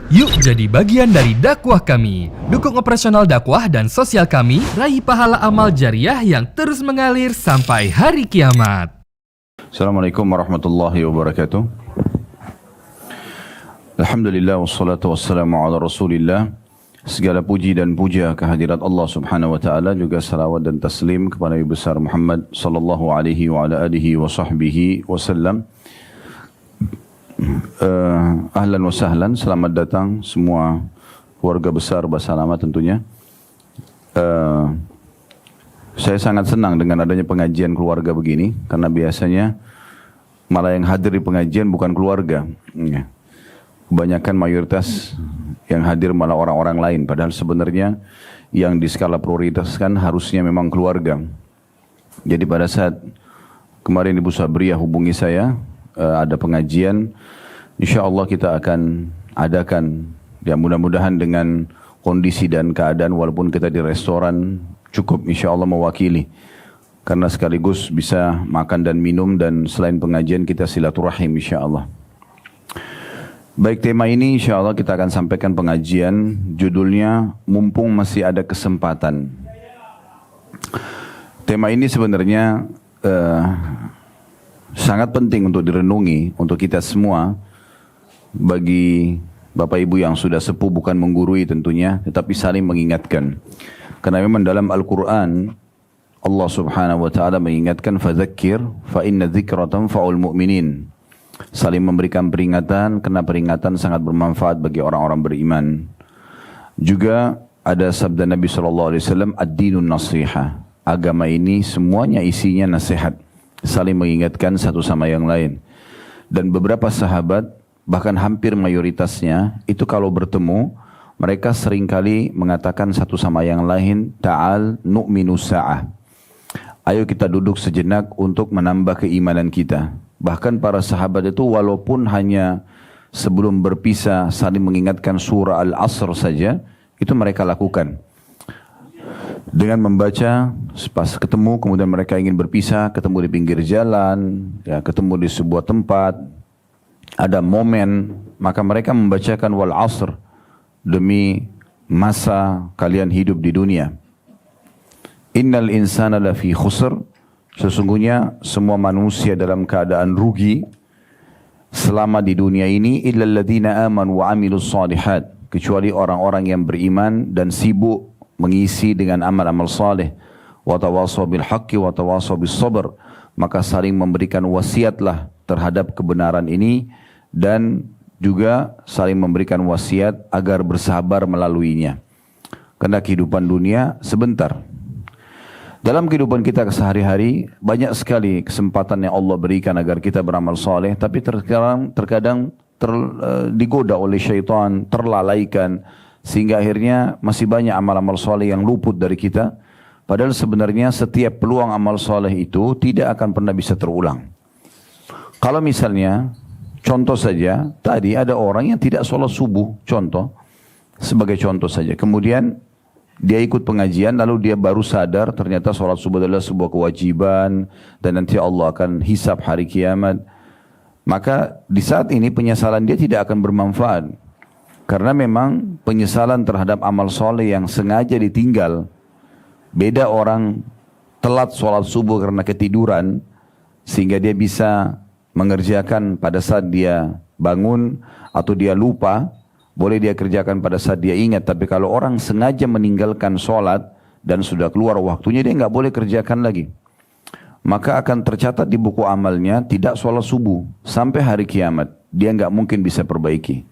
Yuk jadi bagian dari dakwah kami. Dukung operasional dakwah dan sosial kami, raih pahala amal jariah yang terus mengalir sampai hari kiamat. Assalamualaikum warahmatullahi wabarakatuh. Alhamdulillah wassalatu wassalamu ala rasulillah. Segala puji dan puja kehadirat Allah subhanahu wa ta'ala, juga salawat dan taslim kepada Nabi besar Muhammad sallallahu alaihi wa ala alihi wa sahbihi wasallam. Ahlan wa sahlan, selamat datang semua keluarga besar bahasa lama tentunya. Saya sangat senang dengan adanya pengajian keluarga begini, karena biasanya malah yang hadir di pengajian bukan keluarga. Kebanyakan mayoritas yang hadir malah orang-orang lain, padahal sebenarnya yang di skala prioritas kan harusnya memang keluarga. Jadi pada saat kemarin Ibu Sabriyah hubungi saya, ada pengajian, insya Allah kita akan adakan, ya mudah-mudahan dengan kondisi dan keadaan, walaupun kita di restoran cukup insya Allah mewakili, karena sekaligus bisa makan dan minum, dan selain pengajian kita silaturahim insya Allah. Baik, tema ini insya Allah kita akan sampaikan pengajian, judulnya Mumpung Masih Ada Kesempatan. Tema ini sebenarnya sangat penting untuk direnungi untuk kita semua, bagi Bapak Ibu yang sudah sepuh, bukan menggurui tentunya, tetapi saling mengingatkan. Karena memang dalam Al-Quran Allah subhanahu wa ta'ala mengingatkan, fadzakir fa inna dzikra tanfa'ul mu'minin. Saling memberikan peringatan, karena peringatan sangat bermanfaat bagi orang-orang beriman. Juga ada sabda Nabi SAW, ad-dinun nasihah. Agama ini semuanya isinya nasihat, saling mengingatkan satu sama yang lain. Dan beberapa sahabat, bahkan hampir mayoritasnya, itu kalau bertemu, mereka seringkali mengatakan satu sama yang lain, ta'al nu'minu sa'ah. Ayo kita duduk sejenak untuk menambah keimanan kita. Bahkan para sahabat itu walaupun hanya sebelum berpisah saling mengingatkan surah Al-Asr saja, itu mereka lakukan. Dengan membaca, pas ketemu, kemudian mereka ingin berpisah, ketemu di pinggir jalan, ya, ketemu di sebuah tempat, ada momen, maka mereka membacakan wal asr, demi masa kalian hidup di dunia. Innal insana lafi khusr, sesungguhnya semua manusia dalam keadaan rugi selama di dunia ini, illal ladzina amanu wa amilus shalihat, kecuali orang-orang yang beriman dan sibuk mengisi dengan amal-amal saleh. Wa tawasaw bil haqqi wa tawasaw bis sabr, maka saling memberikan wasiatlah terhadap kebenaran ini, dan juga saling memberikan wasiat agar bersabar melaluinya. Karena kehidupan dunia sebentar. Dalam kehidupan kita sehari-hari banyak sekali kesempatan yang Allah berikan agar kita beramal soleh, tapi terkadang digoda oleh syaitan, terlalaikan, sehingga akhirnya masih banyak amal-amal soleh yang luput dari kita. Padahal sebenarnya setiap peluang amal soleh itu tidak akan pernah bisa terulang. Kalau misalnya, contoh saja, tadi ada orang yang tidak sholat subuh, sebagai contoh saja. Kemudian dia ikut pengajian, lalu dia baru sadar ternyata sholat subuh adalah sebuah kewajiban, dan nanti Allah akan hisab hari kiamat. Maka di saat ini penyesalan dia tidak akan bermanfaat. Karena memang penyesalan terhadap amal soleh yang sengaja ditinggal. Beda orang telat sholat subuh karena ketiduran, sehingga dia bisa mengerjakan pada saat dia bangun, atau dia lupa, boleh dia kerjakan pada saat dia ingat. Tapi kalau orang sengaja meninggalkan sholat dan sudah keluar waktunya, dia nggak boleh kerjakan lagi. Maka akan tercatat di buku amalnya tidak sholat subuh sampai hari kiamat. Dia nggak mungkin bisa perbaiki.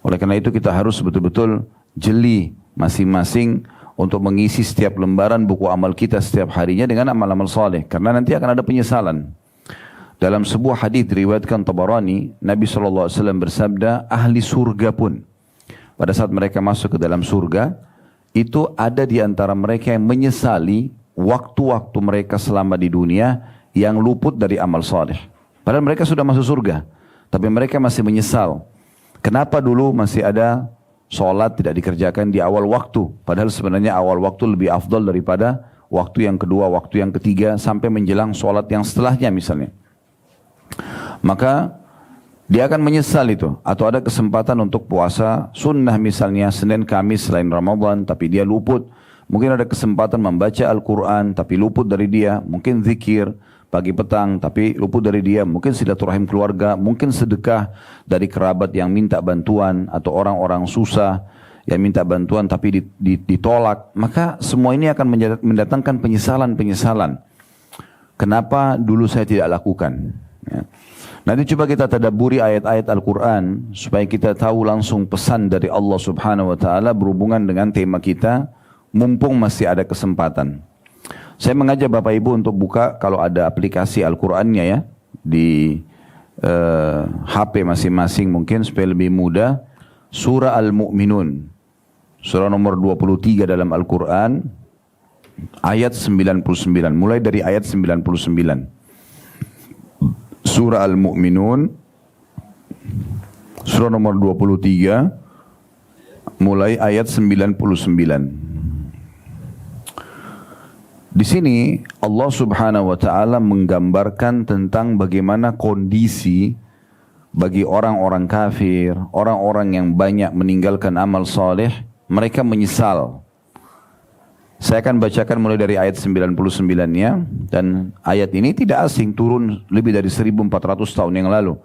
Oleh karena itu kita harus betul-betul jeli masing-masing untuk mengisi setiap lembaran buku amal kita setiap harinya dengan amal-amal saleh. Karena nanti akan ada penyesalan. Dalam sebuah hadis diriwayatkan Tabarani, Nabi SAW bersabda, ahli surga pun pada saat mereka masuk ke dalam surga, itu ada di antara mereka yang menyesali waktu-waktu mereka selama di dunia yang luput dari amal saleh. Padahal mereka sudah masuk surga, tapi mereka masih menyesal. Kenapa dulu masih ada sholat tidak dikerjakan di awal waktu? Padahal sebenarnya awal waktu lebih afdal daripada waktu yang kedua, waktu yang ketiga, sampai menjelang sholat yang setelahnya misalnya. Maka Dia akan menyesal itu. Atau ada kesempatan untuk puasa sunnah misalnya Senin Kamis selain Ramadan, tapi dia luput. Mungkin ada kesempatan membaca Al-Quran, tapi luput dari dia. Mungkin zikir pagi petang, tapi luput dari dia. Mungkin silaturahim keluarga, mungkin sedekah dari kerabat yang minta bantuan, atau orang-orang susah yang minta bantuan tapi ditolak. Maka semua ini akan mendatangkan penyesalan-penyesalan. Kenapa dulu saya tidak lakukan? Ya. Nanti coba kita tadabburi ayat-ayat Al-Quran supaya kita tahu langsung pesan dari Allah Subhanahu Wa Taala berhubungan dengan tema kita, mumpung masih ada kesempatan. Saya mengajak Bapak Ibu untuk buka kalau ada aplikasi Al-Qurannya ya di HP masing-masing mungkin supaya lebih mudah. Surah Al-Mu'minun, surah nomor 23 dalam Al-Quran, ayat 99, mulai dari ayat 99. Surah Al-Mu'minun, surah nomor 23, mulai ayat 99. Di sini Allah Subhanahu wa taala menggambarkan tentang bagaimana kondisi bagi orang-orang kafir, orang-orang yang banyak meninggalkan amal saleh, mereka menyesal. Saya akan bacakan mulai dari ayat 99-nya, dan ayat ini tidak asing, turun lebih dari 1400 tahun yang lalu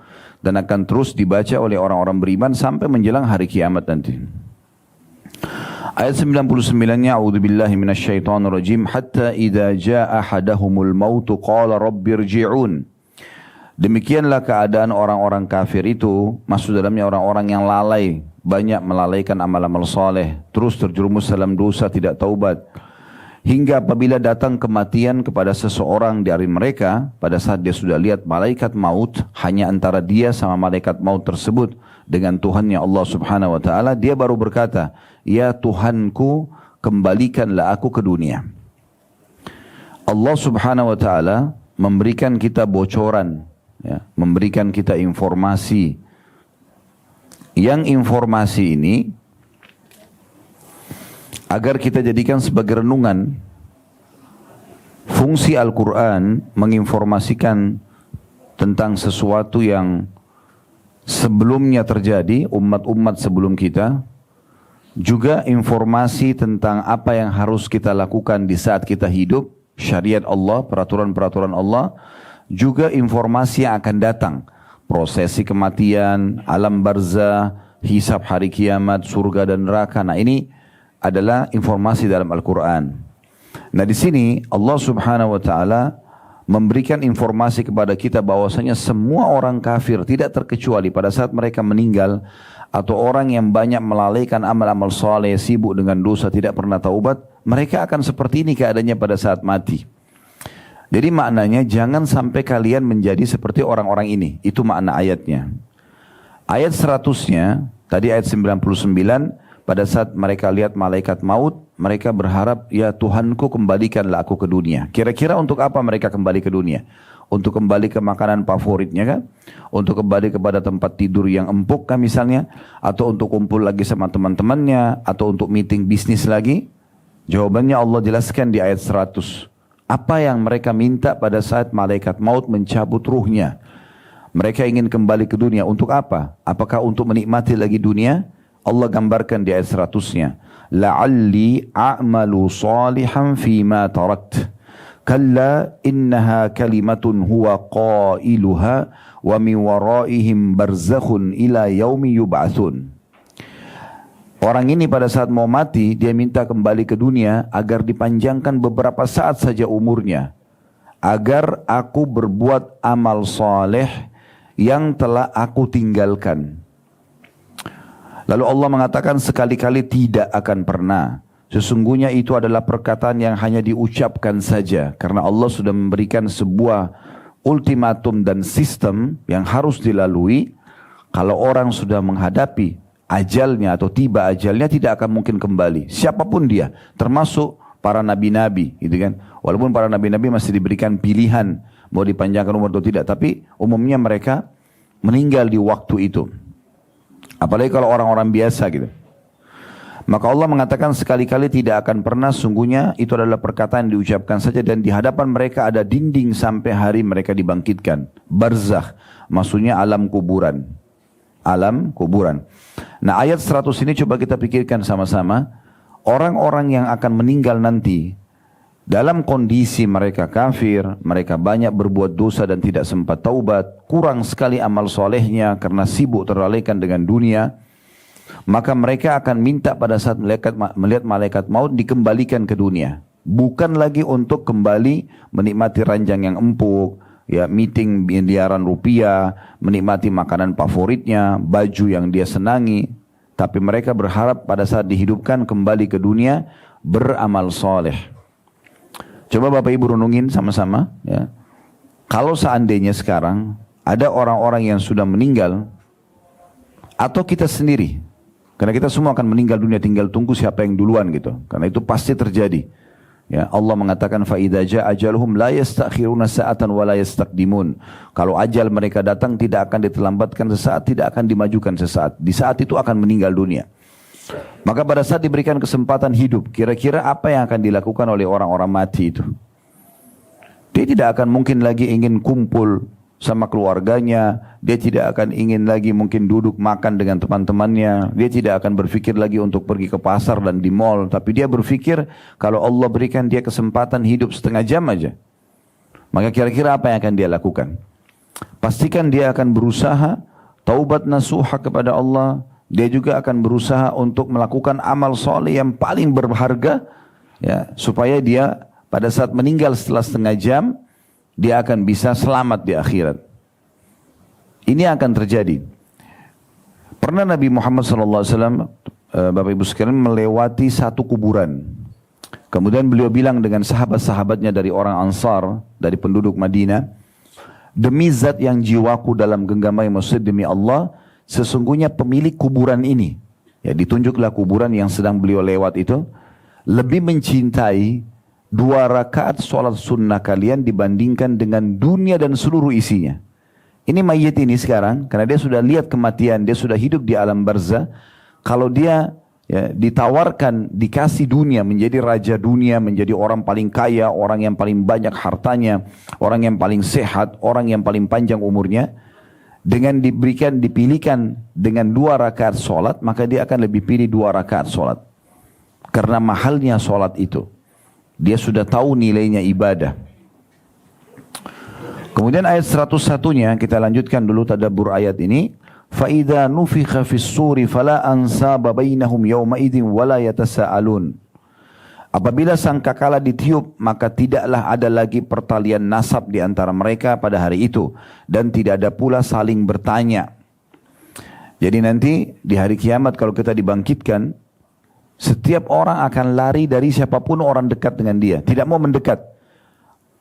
dan akan terus dibaca oleh orang-orang beriman sampai menjelang hari kiamat nanti. Ayat 99-nya, A'udzubillahi minasyaitonirrajim, hatta idza jaa ahadahumul maut qala rabbirji'un. Demikianlah keadaan orang-orang kafir itu, maksud dalamnya orang-orang yang lalai, banyak melalaikan amal-amal saleh, terus terjerumus dalam dosa, tidak taubat. Hingga apabila datang kematian kepada seseorang dari mereka, pada saat dia sudah lihat malaikat maut, hanya antara dia sama malaikat maut tersebut dengan Tuhannya Allah Subhanahu Wa Taala, dia baru berkata, ya Tuhanku, kembalikanlah aku ke dunia. Allah Subhanahu Wa Taala memberikan kita bocoran, ya, memberikan kita informasi. Yang informasi ini agar kita jadikan sebagai renungan. Fungsi Al-Quran menginformasikan tentang sesuatu yang sebelumnya terjadi, umat-umat sebelum kita. Juga informasi tentang apa yang harus kita lakukan di saat kita hidup, syariat Allah, peraturan-peraturan Allah. Juga informasi yang akan datang, prosesi kematian, alam barzah, hisab hari kiamat, surga dan neraka. Nah, ini adalah informasi dalam Al-Quran. Nah, di sini Allah Subhanahu Wa Taala memberikan informasi kepada kita bahwasanya semua orang kafir tidak terkecuali pada saat mereka meninggal, atau orang yang banyak melalaikan amal-amal saleh, sibuk dengan dosa, tidak pernah taubat, mereka akan seperti ini keadaannya pada saat mati. Jadi maknanya jangan sampai kalian menjadi seperti orang-orang ini. Itu makna ayatnya. Ayat 100-nya, tadi ayat 99, pada saat mereka lihat malaikat maut, mereka berharap, ya Tuhanku, kembalikanlah aku ke dunia. Kira-kira untuk apa mereka kembali ke dunia? Untuk kembali ke makanan favoritnya kan? Untuk kembali kepada tempat tidur yang empuk kan misalnya? Atau untuk kumpul lagi sama teman-temannya? Atau untuk meeting bisnis lagi? Jawabannya Allah jelaskan di ayat 100. Apa yang mereka minta pada saat malaikat maut mencabut ruhnya? Mereka ingin kembali ke dunia. Untuk apa? Apakah untuk menikmati lagi dunia? Allah gambarkan di ayat 100-nya. La'alli a'malu salihan fima tarakt. Kalla innaha kalimatun huwa qailuha wa min waraihim barzakhun ila yaumi yub'atsun. Orang ini pada saat mau mati, dia minta kembali ke dunia agar dipanjangkan beberapa saat saja umurnya, agar aku berbuat amal saleh yang telah aku tinggalkan. Lalu Allah mengatakan, sekali-kali tidak akan pernah. Sesungguhnya itu adalah perkataan yang hanya diucapkan saja, karena Allah sudah memberikan sebuah ultimatum dan sistem yang harus dilalui. Kalau orang sudah menghadapi ajalnya atau tiba ajalnya, tidak akan mungkin kembali. Siapapun dia, termasuk para nabi-nabi, gitu kan. Walaupun para nabi-nabi masih diberikan pilihan mau dipanjangkan umur atau tidak, tapi umumnya mereka meninggal di waktu itu. Apalagi kalau orang-orang biasa gitu. Maka Allah mengatakan sekali-kali tidak akan pernah, sungguhnya itu adalah perkataan yang diucapkan saja dan di hadapan mereka ada dinding sampai hari mereka dibangkitkan. Barzakh, maksudnya alam kuburan. Alam kuburan. Nah ayat 100 ini coba kita pikirkan sama-sama. Orang-orang yang akan meninggal nanti dalam kondisi mereka kafir, mereka banyak berbuat dosa dan tidak sempat taubat, kurang sekali amal solehnya karena sibuk terlalaikan dengan dunia, maka mereka akan minta pada saat melihat malaikat maut dikembalikan ke dunia. Bukan lagi untuk kembali menikmati ranjang yang empuk, ya meeting miliaran rupiah, menikmati makanan favoritnya, baju yang dia senangi. Tapi mereka berharap pada saat dihidupkan kembali ke dunia beramal soleh. Coba Bapak Ibu renungin sama-sama, ya. Kalau seandainya sekarang ada orang-orang yang sudah meninggal, atau kita sendiri, karena kita semua akan meninggal dunia, tinggal tunggu siapa yang duluan gitu. Karena itu pasti terjadi. Ya, Allah mengatakan فَإِذَا جَاءَ أَجَلُهُمْ لَا يَسْتَأْخِرُونَ سَاعَةً وَلَا يَسْتَقْدِمُونَ. Kalau ajal mereka datang tidak akan diterlambatkan sesaat, tidak akan dimajukan sesaat. Di saat itu akan meninggal dunia. Maka pada saat diberikan kesempatan hidup, kira-kira apa yang akan dilakukan oleh orang-orang mati itu? Dia tidak akan mungkin lagi ingin kumpul sama keluarganya, dia tidak akan ingin lagi mungkin duduk makan dengan teman-temannya, dia tidak akan berpikir lagi untuk pergi ke pasar dan di mall, tapi dia berpikir kalau Allah berikan dia kesempatan hidup setengah jam aja, maka kira-kira apa yang akan dia lakukan? Pastikan dia akan berusaha taubat nasuha kepada Allah. Dia juga akan berusaha untuk melakukan amal soleh yang paling berharga, ya, supaya dia pada saat meninggal setelah setengah jam, dia akan bisa selamat di akhirat. Ini akan terjadi. Pernah Nabi Muhammad SAW, Bapak Ibu sekalian, melewati satu kuburan. Kemudian beliau bilang dengan sahabat-sahabatnya dari orang Ansar, dari penduduk Madinah, demi zat yang jiwaku dalam genggamai maksud demi Allah, sesungguhnya pemilik kuburan ini, ya ditunjuklah kuburan yang sedang beliau lewat itu, lebih mencintai 2 rakaat sholat sunnah kalian dibandingkan dengan dunia dan seluruh isinya. Ini mayit ini sekarang, karena dia sudah lihat kematian, dia sudah hidup di alam barzah. Kalau dia ya, ditawarkan, dikasih dunia, menjadi raja dunia, menjadi orang paling kaya, orang yang paling banyak hartanya, orang yang paling sehat, orang yang paling panjang umurnya, dengan dipilihkan dengan 2 rakaat sholat, maka dia akan lebih pilih 2 rakaat sholat. Karena mahalnya sholat itu. Dia sudah tahu nilainya ibadah. Kemudian ayat 101-nya, kita lanjutkan dulu tadabbur ayat ini. فَإِذَا نُفِخَ فِي الصُّورِ فَلَا أَنْسَابَ بَيْنَهُمْ يَوْمَئِذٍ وَلَا يَتَسَاءَلُونَ. Apabila sangkakala ditiup, maka tidaklah ada lagi pertalian nasab di antara mereka pada hari itu. Dan tidak ada pula saling bertanya. Jadi nanti di hari kiamat kalau kita dibangkitkan, setiap orang akan lari dari siapapun orang dekat dengan dia. Tidak mau mendekat.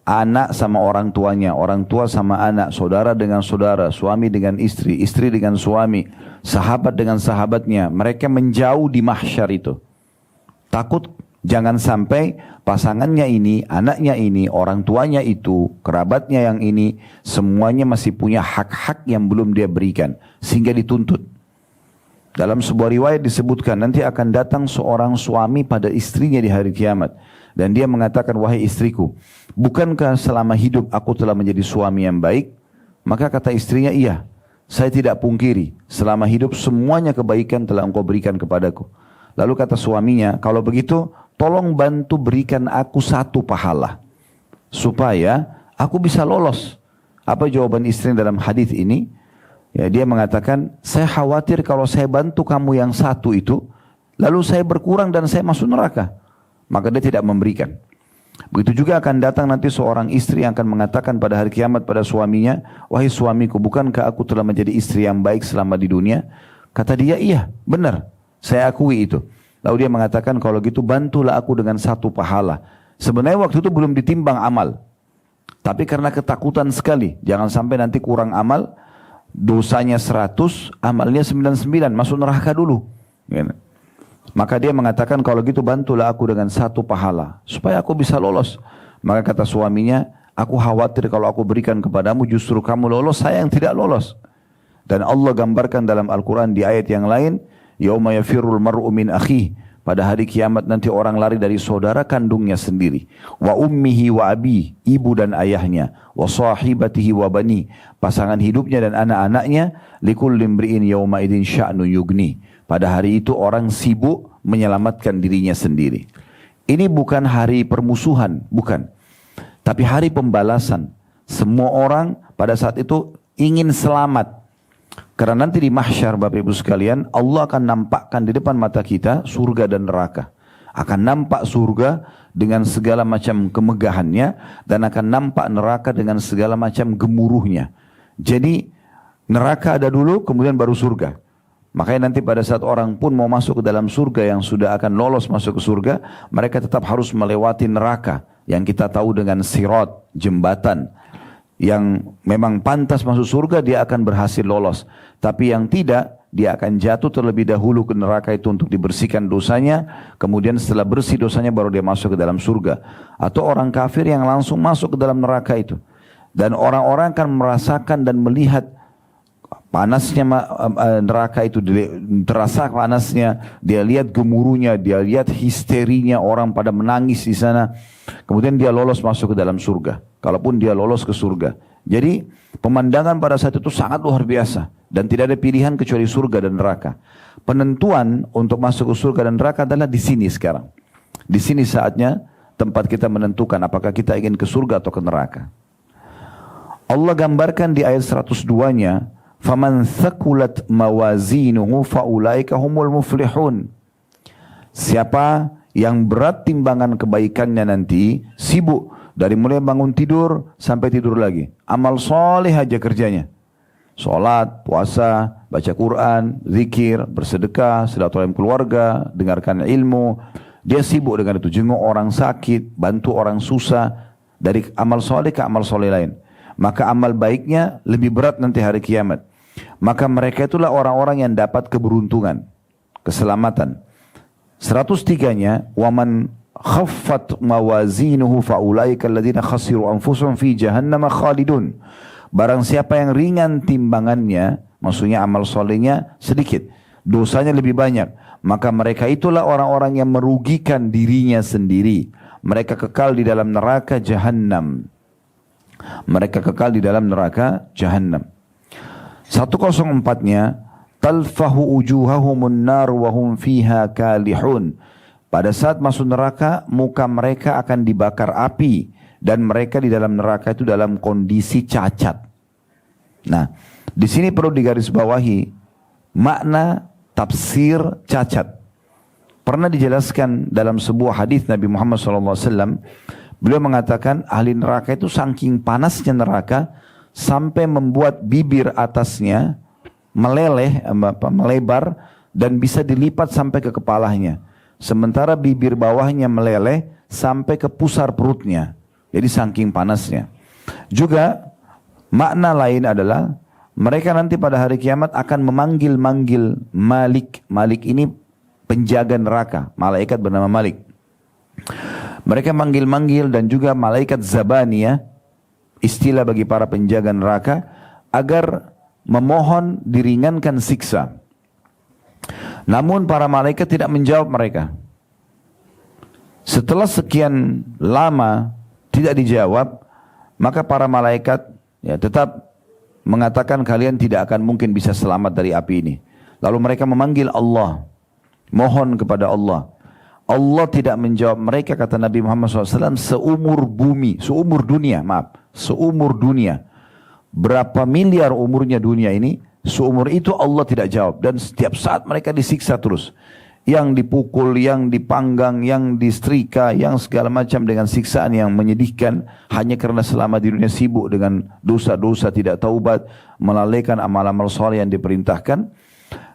Anak sama orang tuanya, orang tua sama anak, saudara dengan saudara, suami dengan istri, istri dengan suami, sahabat dengan sahabatnya. Mereka menjauh di mahsyar itu. Takut jangan sampai pasangannya ini, anaknya ini, orang tuanya itu, kerabatnya yang ini, semuanya masih punya hak-hak yang belum dia berikan. Sehingga dituntut. Dalam sebuah riwayat disebutkan, nanti akan datang seorang suami pada istrinya di hari kiamat. Dan dia mengatakan, wahai istriku, bukankah selama hidup aku telah menjadi suami yang baik? Maka kata istrinya, iya, saya tidak pungkiri, selama hidup semuanya kebaikan telah engkau berikan kepadaku. Lalu kata suaminya, kalau begitu, tolong bantu berikan aku 1 pahala, supaya aku bisa lolos. Apa jawaban istri dalam hadis ini? Ya, dia mengatakan, saya khawatir kalau saya bantu kamu yang 1 itu, lalu saya berkurang dan saya masuk neraka. Maka dia tidak memberikan. Begitu juga akan datang nanti seorang istri yang akan mengatakan pada hari kiamat pada suaminya, wahai suamiku, bukankah aku telah menjadi istri yang baik selama di dunia? Kata dia, iya, benar, saya akui itu. Lalu dia mengatakan, kalau gitu bantulah aku dengan 1 pahala. Sebenarnya waktu itu belum ditimbang amal. Tapi karena ketakutan sekali, jangan sampai nanti kurang amal, dosanya 100, amalnya 99, masuk neraka dulu. Maka dia mengatakan, kalau gitu bantulah aku dengan 1 pahala, supaya aku bisa lolos. Maka kata suaminya, aku khawatir kalau aku berikan kepadamu justru kamu lolos, saya yang tidak lolos. Dan Allah gambarkan dalam Al-Quran di ayat yang lain, yauma yafirrul mar'u min akhihi pada hari kiamat nanti orang lari dari saudara kandungnya sendiri. Wa ummihi wa abi, ibu dan ayahnya. Wa sahibatihi wa bani, pasangan hidupnya dan anak-anaknya. Likulli imri'in yawma idin sya'nu yugni. Pada hari itu orang sibuk menyelamatkan dirinya sendiri. Ini bukan hari permusuhan, bukan. Tapi hari pembalasan. Semua orang pada saat itu ingin selamat. Karena nanti di mahsyar Bapak Ibu sekalian, Allah akan nampakkan di depan mata kita surga dan neraka. Akan nampak surga dengan segala macam kemegahannya, dan akan nampak neraka dengan segala macam gemuruhnya. Jadi neraka ada dulu, kemudian baru surga. Makanya nanti pada saat orang pun mau masuk ke dalam surga, yang sudah akan lolos masuk ke surga, mereka tetap harus melewati neraka. Yang kita tahu dengan sirat, jembatan. Yang memang pantas masuk surga, dia akan berhasil lolos. Tapi yang tidak, dia akan jatuh terlebih dahulu ke neraka itu untuk dibersihkan dosanya. Kemudian setelah bersih dosanya baru dia masuk ke dalam surga. Atau orang kafir yang langsung masuk ke dalam neraka itu. Dan orang-orang akan merasakan dan melihat panasnya neraka itu, terasa panasnya, dia lihat gemuruhnya, dia lihat histerinya, orang pada menangis di sana. Kemudian dia lolos masuk ke dalam surga. Kalaupun dia lolos ke surga. Jadi pemandangan pada saat itu sangat luar biasa. Dan tidak ada pilihan kecuali surga dan neraka. Penentuan untuk masuk ke surga dan neraka adalah di sini sekarang. Di sini saatnya tempat kita menentukan apakah kita ingin ke surga atau ke neraka. Allah gambarkan di ayat 102-nya, "Faman thaqulat mawazinuhu faulaika humul muflihun." Siapa yang berat timbangan kebaikannya nanti, sibuk dari mulai bangun tidur sampai tidur lagi. Amal soleh aja kerjanya. Sholat, puasa, baca Quran, zikir, bersedekah, silaturahim keluarga, dengarkan ilmu. Dia sibuk dengan itu, jenguk orang sakit, bantu orang susah. Dari amal soleh ke amal soleh lain. Maka amal baiknya lebih berat nanti hari kiamat. Maka mereka itulah orang-orang yang dapat keberuntungan, keselamatan. 103-nya, waman khaffat mawazinuhu faulaika alladziina khasiru anfusahum fi jahannam khalidun. Barang siapa yang ringan timbangannya, maksudnya amal solehnya sedikit, dosanya lebih banyak, maka mereka itulah orang-orang yang merugikan dirinya sendiri. Mereka kekal di dalam neraka jahannam. Mereka kekal di dalam neraka jahannam. 104-nya, talfahu ujuhahumun nar wa hum fiha kalihun. Pada saat masuk neraka, muka mereka akan dibakar api, dan mereka di dalam neraka itu dalam kondisi cacat. Nah, di sini perlu digarisbawahi makna tafsir cacat. Pernah dijelaskan dalam sebuah hadis Nabi Muhammad SAW. Beliau mengatakan ahli neraka itu saking panasnya neraka sampai membuat bibir atasnya meleleh, melebar, dan bisa dilipat sampai ke kepalanya. Sementara bibir bawahnya meleleh sampai ke pusar perutnya. Jadi saking panasnya. Juga makna lain adalah mereka nanti pada hari kiamat akan memanggil-manggil Malik. Malik ini penjaga neraka, malaikat bernama Malik. Mereka manggil-manggil, dan juga malaikat Zabaniyah, istilah bagi para penjaga neraka, agar memohon diringankan siksa. Namun para malaikat tidak menjawab mereka. Setelah sekian lama tidak dijawab, maka para malaikat tetap mengatakan kalian tidak akan mungkin bisa selamat dari api ini. Lalu mereka memanggil Allah, mohon kepada Allah. Allah tidak menjawab mereka, kata Nabi Muhammad SAW, seumur bumi, seumur dunia, seumur dunia. Berapa miliar umurnya dunia ini, seumur itu Allah tidak jawab. Dan setiap saat mereka disiksa terus. Yang dipukul, yang dipanggang, yang disetrika, yang segala macam dengan siksaan yang menyedihkan. Hanya karena selama di dunia sibuk dengan dosa-dosa, tidak taubat, melalaikan amal-amal soleh yang diperintahkan.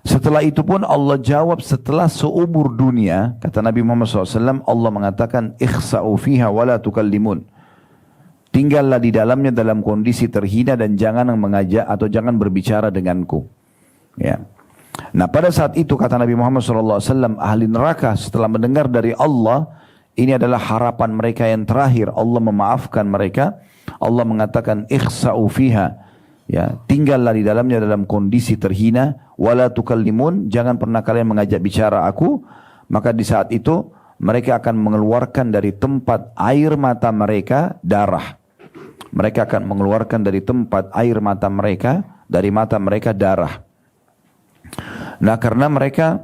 Setelah itu pun Allah jawab setelah seumur dunia. Kata Nabi Muhammad SAW, Allah mengatakan, ikhsa'u fiha wa la tukallimun. Tinggallah di dalamnya dalam kondisi terhina dan jangan mengajak atau jangan berbicara denganku. Ya. Nah pada saat itu kata Nabi Muhammad SAW, ahli neraka setelah mendengar dari Allah, ini adalah harapan mereka yang terakhir. Allah memaafkan mereka. Allah mengatakan ikhsa'u fiha. Ya, tinggallah di dalamnya dalam kondisi terhina. Wala tukallimun, jangan pernah kalian mengajak bicara aku. maka di saat itu mereka akan mengeluarkan dari tempat air mata mereka darah. Mereka akan mengeluarkan dari tempat air mata mereka, dari mata mereka darah. Nah, karena mereka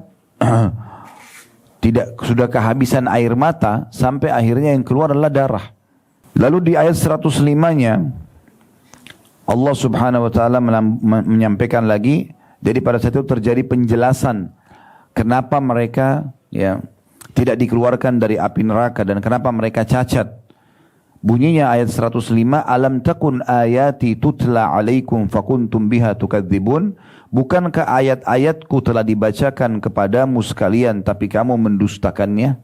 sudah kehabisan air mata, sampai akhirnya yang keluar adalah darah. Lalu di ayat 105-nya Allah subhanahu wa ta'ala menyampaikan lagi, jadi pada saat itu terjadi penjelasan kenapa mereka tidak dikeluarkan dari api neraka dan kenapa mereka cacat. Bunyinya ayat 105, alam takun ayati tutla alaikum fakuntum biha tukadzibun. Bukankah ayat-ayatku telah dibacakan kepadamu sekalian tapi kamu mendustakannya?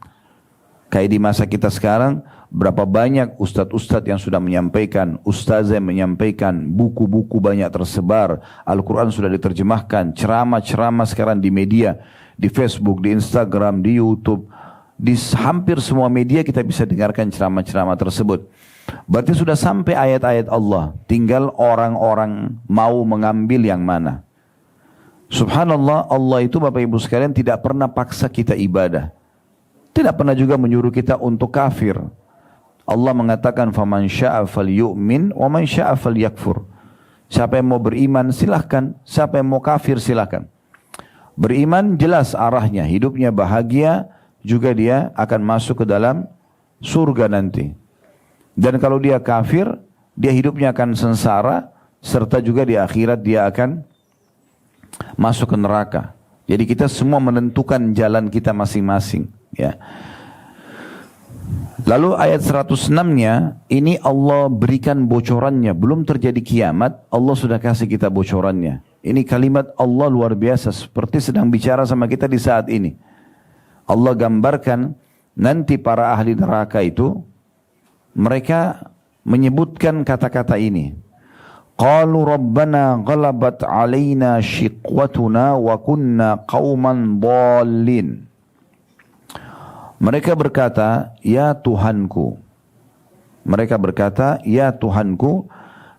Kayak di masa kita sekarang, berapa banyak ustadz-ustadz yang sudah menyampaikan, ustazah yang menyampaikan, buku-buku banyak tersebar, Al-Quran sudah diterjemahkan, ceramah-ceramah sekarang di media, di Facebook, di Instagram, di YouTube, di hampir semua media kita bisa dengarkan ceramah-ceramah tersebut. Berarti sudah sampai ayat-ayat Allah, tinggal orang-orang mau mengambil yang mana. Subhanallah, Allah itu Bapak Ibu sekalian tidak pernah paksa kita ibadah. Tidak pernah juga menyuruh kita untuk kafir. Allah mengatakan faman syaa'a falyu'min wa man syaa'a falyakfur. Siapa yang mau beriman silahkan, siapa yang mau kafir silahkan. Beriman jelas arahnya, hidupnya bahagia, juga dia akan masuk ke dalam surga nanti. Dan kalau dia kafir, dia hidupnya akan sengsara, serta juga di akhirat dia akan masuk ke neraka. Jadi kita semua menentukan jalan kita masing-masing. Ya. Lalu ayat 106-nya, ini Allah berikan bocorannya. Belum terjadi kiamat, Allah sudah kasih kita bocorannya. Ini kalimat Allah luar biasa, seperti sedang bicara sama kita di saat ini. Allah gambarkan nanti para ahli neraka itu, mereka menyebutkan kata-kata ini. Qalu rabbana ghalabat alaina shiqwatuna wa kunna qauman dhalin. Mereka berkata, ya Tuhanku. Mereka berkata, ya Tuhanku,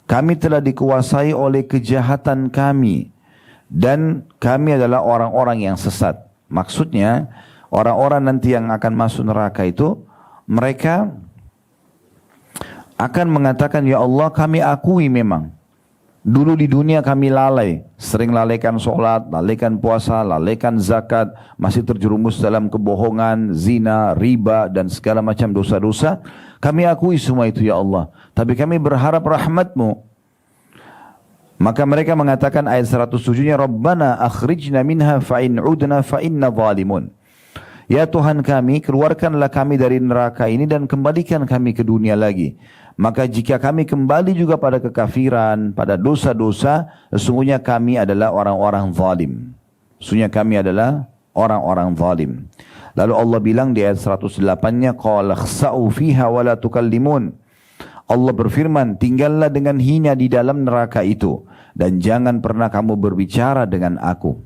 kami telah dikuasai oleh kejahatan kami dan kami adalah orang-orang yang sesat. Maksudnya, orang-orang nanti yang akan masuk neraka itu, mereka akan mengatakan, ya Allah, kami akui memang dulu di dunia kami lalai, sering lalaikan sholat, lalaikan puasa, lalaikan zakat, masih terjerumus dalam kebohongan, zina, riba dan segala macam dosa-dosa. Kami akui semua itu ya Allah, tapi kami berharap rahmat-Mu. Maka mereka mengatakan ayat 107-nya, Rabbana akhrijna minha fa'in udna fa'inna zalimun. Ya Tuhan kami, keluarkanlah kami dari neraka ini dan kembalikan kami ke dunia lagi. Maka jika kami kembali juga pada kekafiran, pada dosa-dosa, sesungguhnya kami adalah orang-orang zalim. Sesungguhnya kami adalah orang-orang zalim. Lalu Allah bilang di ayat 108-nya, qala khsa'u fiha wa la tukallimun. Allah berfirman, tinggallah dengan hina di dalam neraka itu dan jangan pernah kamu berbicara dengan aku.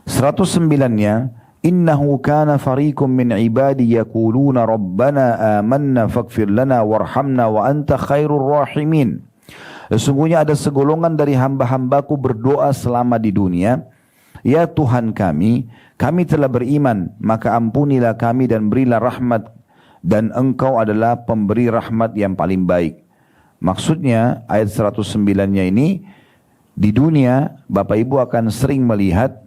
109-nya, innahu kana fariqum min ibadi yaquluna rabbana amanna faghfir lana warhamna wa anta khairur rahimin. Sesungguhnya ada segolongan dari hamba-hambaku berdoa selama di dunia, ya Tuhan kami telah beriman, maka ampunilah kami dan berilah rahmat, dan engkau adalah pemberi rahmat yang paling baik. Maksudnya ayat 109-nya ini, di dunia Bapak Ibu akan sering melihat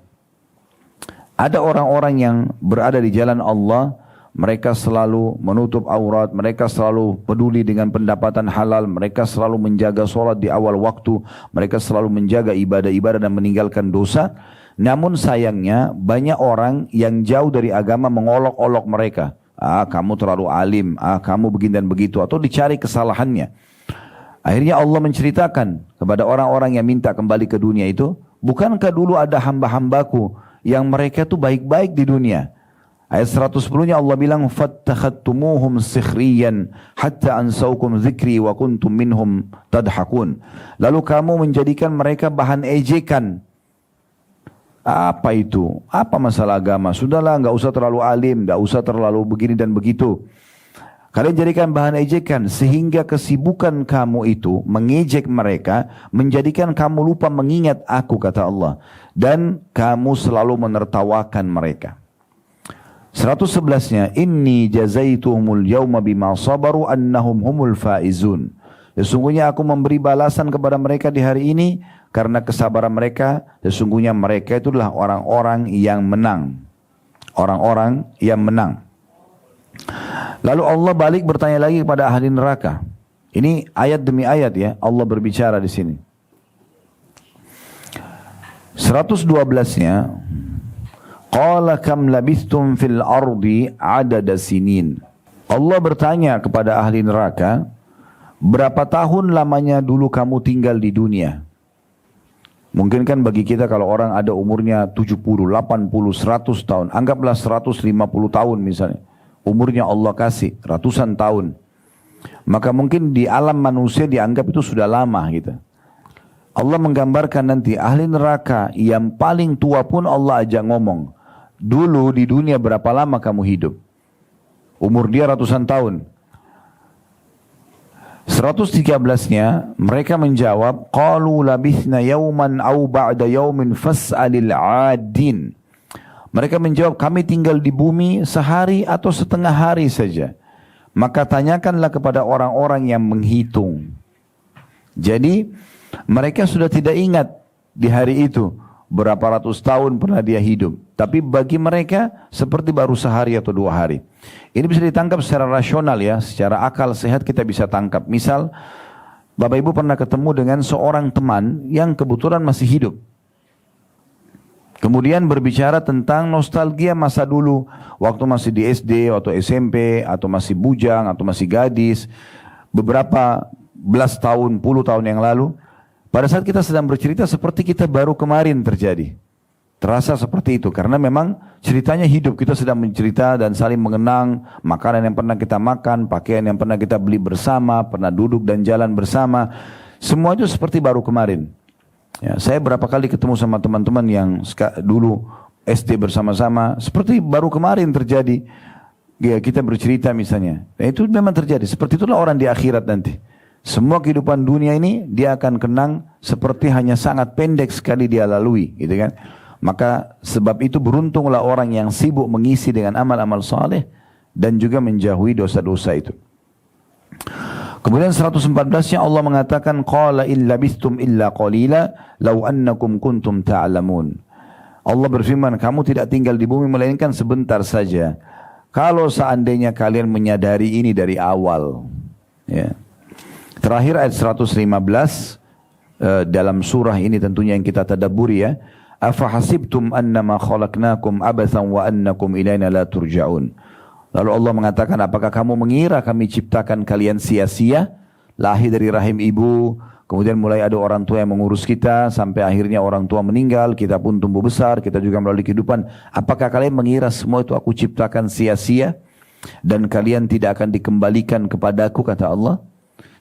ada orang-orang yang berada di jalan Allah, mereka selalu menutup aurat, mereka selalu peduli dengan pendapatan halal, mereka selalu menjaga sholat di awal waktu, mereka selalu menjaga ibadah-ibadah dan meninggalkan dosa. Namun sayangnya banyak orang yang jauh dari agama mengolok-olok mereka. Kamu terlalu alim, kamu begini dan begitu, atau dicari kesalahannya. Akhirnya Allah menceritakan kepada orang-orang yang minta kembali ke dunia itu, bukankah dulu ada hamba-hambaku yang mereka itu baik-baik di dunia. Ayat 110-nya Allah bilang, fattakhadtumuhum sikhriyan hatta ansaukum dzikri wa kuntum minhum tadhakun. Lalu kamu menjadikan mereka bahan ejekan. Apa itu? Apa masalah agama? Sudahlah, enggak usah terlalu alim, enggak usah terlalu begini dan begitu. Kalian jadikan bahan ejekan sehingga kesibukan kamu itu mengejek mereka menjadikan kamu lupa mengingat aku, kata Allah, dan kamu selalu menertawakan mereka. 111-nya, inni jazaituhumul yawma bima sabaru annahum humul faizun. Sesungguhnya aku memberi balasan kepada mereka di hari ini karena kesabaran mereka. Sesungguhnya mereka itulah orang-orang yang menang. Orang-orang yang menang. Lalu Allah balik bertanya lagi kepada ahli neraka. Ini ayat demi ayat ya, Allah berbicara di sini. 112-nya, qala kam labithtum fil ardi adada sinin. Allah bertanya kepada ahli neraka, berapa tahun lamanya dulu kamu tinggal di dunia? Mungkin kan bagi kita kalau orang ada umurnya 70, 80, 100 tahun, anggaplah 150 tahun misalnya. Umurnya Allah kasih ratusan tahun. Maka mungkin di alam manusia dianggap itu sudah lama gitu. Allah menggambarkan nanti ahli neraka yang paling tua pun Allah ajak ngomong. Dulu di dunia berapa lama kamu hidup? Umur dia ratusan tahun. 113-nya mereka menjawab, qalu labithna yawman aw ba'da yawmin fas'alil 'adin. Mereka menjawab, kami tinggal di bumi sehari atau setengah hari saja. Maka tanyakanlah kepada orang-orang yang menghitung. Jadi mereka sudah tidak ingat di hari itu berapa ratus tahun pernah dia hidup. Tapi bagi mereka seperti baru sehari atau 2 hari. Ini bisa ditangkap secara rasional ya, secara akal sehat kita bisa tangkap. Misal, Bapak Ibu pernah ketemu dengan seorang teman yang kebetulan masih hidup. Kemudian berbicara tentang nostalgia masa dulu, waktu masih di SD atau SMP, atau masih bujang, atau masih gadis, beberapa belas tahun, puluh tahun yang lalu. Pada saat kita sedang bercerita seperti kita baru kemarin terjadi. Terasa seperti itu, karena memang ceritanya hidup, kita sedang mencerita dan saling mengenang makanan yang pernah kita makan, pakaian yang pernah kita beli bersama, pernah duduk dan jalan bersama. Semua itu seperti baru kemarin. Ya, saya berapa kali ketemu sama teman-teman yang dulu SD bersama-sama, seperti baru kemarin terjadi. Ya, kita bercerita misalnya. Nah, itu memang terjadi. Seperti itulah orang di akhirat nanti. Semua kehidupan dunia ini dia akan kenang seperti hanya sangat pendek sekali dia lalui, gitu kan? Maka sebab itu beruntunglah orang yang sibuk mengisi dengan amal-amal saleh dan juga menjauhi dosa-dosa itu. Kemudian 114-nya Allah mengatakan qala in labithtum illa qalila law annakum kuntum ta'lamun. Allah berfirman, kamu tidak tinggal di bumi melainkan sebentar saja. Kalau seandainya kalian menyadari ini dari awal. Ya. Terakhir ayat 115 dalam surah ini tentunya yang kita tadabburi ya. Afa hasibtum annama khalaqnakum abathan wa annakum ilaina la turja'un. Lalu Allah mengatakan, apakah kamu mengira kami ciptakan kalian sia-sia? Lahir dari rahim ibu, kemudian mulai ada orang tua yang mengurus kita, sampai akhirnya orang tua meninggal, kita pun tumbuh besar, kita juga melalui kehidupan. Apakah kalian mengira semua itu aku ciptakan sia-sia? Dan kalian tidak akan dikembalikan kepadaku, kata Allah.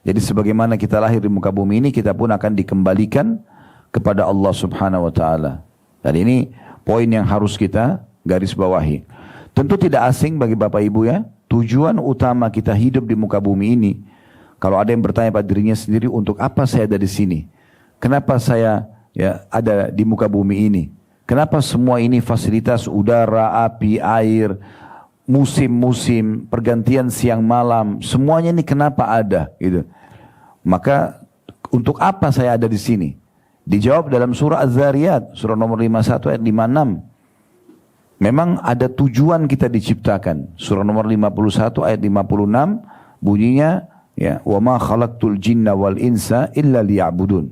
Jadi sebagaimana kita lahir di muka bumi ini, kita pun akan dikembalikan kepada Allah subhanahu wa ta'ala. Dan ini poin yang harus kita garis bawahi. Tentu tidak asing bagi Bapak Ibu ya, tujuan utama kita hidup di muka bumi ini. Kalau ada yang bertanya pada dirinya sendiri, untuk apa saya ada di sini? Kenapa saya ya ada di muka bumi ini? Kenapa semua ini fasilitas udara, api, air, musim-musim, pergantian siang malam, semuanya ini kenapa ada? Gitu. Maka untuk apa saya ada di sini? Dijawab dalam surah Az-Zariyat, surah nomor 51 ayat 56. Memang ada tujuan kita diciptakan. Surah nomor 51 ayat 56 bunyinya ya, wa ma khalaqtul jinna wal insa illa liya'budun.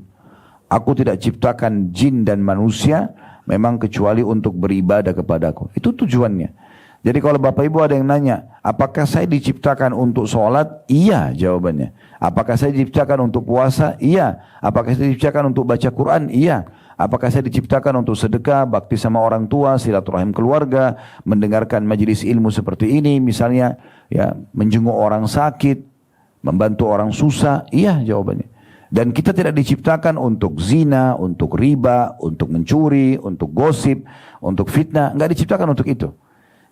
Aku tidak ciptakan jin dan manusia memang kecuali untuk beribadah kepadaku. Itu tujuannya. Jadi kalau Bapak Ibu ada yang nanya, apakah saya diciptakan untuk sholat? Iya jawabannya. Apakah saya diciptakan untuk puasa? Iya. Apakah saya diciptakan untuk baca Quran? Iya. Apakah saya diciptakan untuk sedekah, bakti sama orang tua, silaturahim keluarga, mendengarkan majelis ilmu seperti ini, misalnya ya menjenguk orang sakit, membantu orang susah? Iya jawabannya. Dan kita tidak diciptakan untuk zina, untuk riba, untuk mencuri, untuk gosip, untuk fitnah. Enggak diciptakan untuk itu.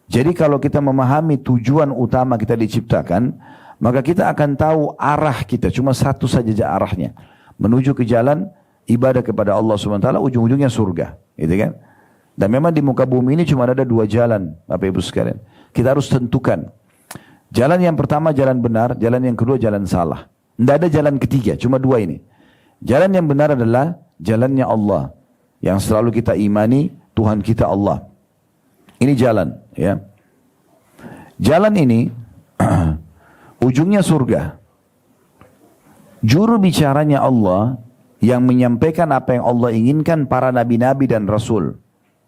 Jadi kalau kita memahami tujuan utama kita diciptakan, maka kita akan tahu arah kita. Cuma satu saja arahnya. Menuju ke jalan ibadah kepada Allah SWT, ujung-ujungnya surga. Gitu kan? Dan memang di muka bumi ini cuma ada dua jalan, Bapak Ibu sekalian. Kita harus tentukan. Jalan yang pertama jalan benar, jalan yang kedua jalan salah. Tidak ada jalan ketiga, cuma dua ini. Jalan yang benar adalah jalannya Allah, yang selalu kita imani Tuhan kita Allah. Ini jalan, ya. Jalan ini ujungnya surga. Juru bicaranya Allah yang menyampaikan apa yang Allah inginkan para nabi-nabi dan rasul.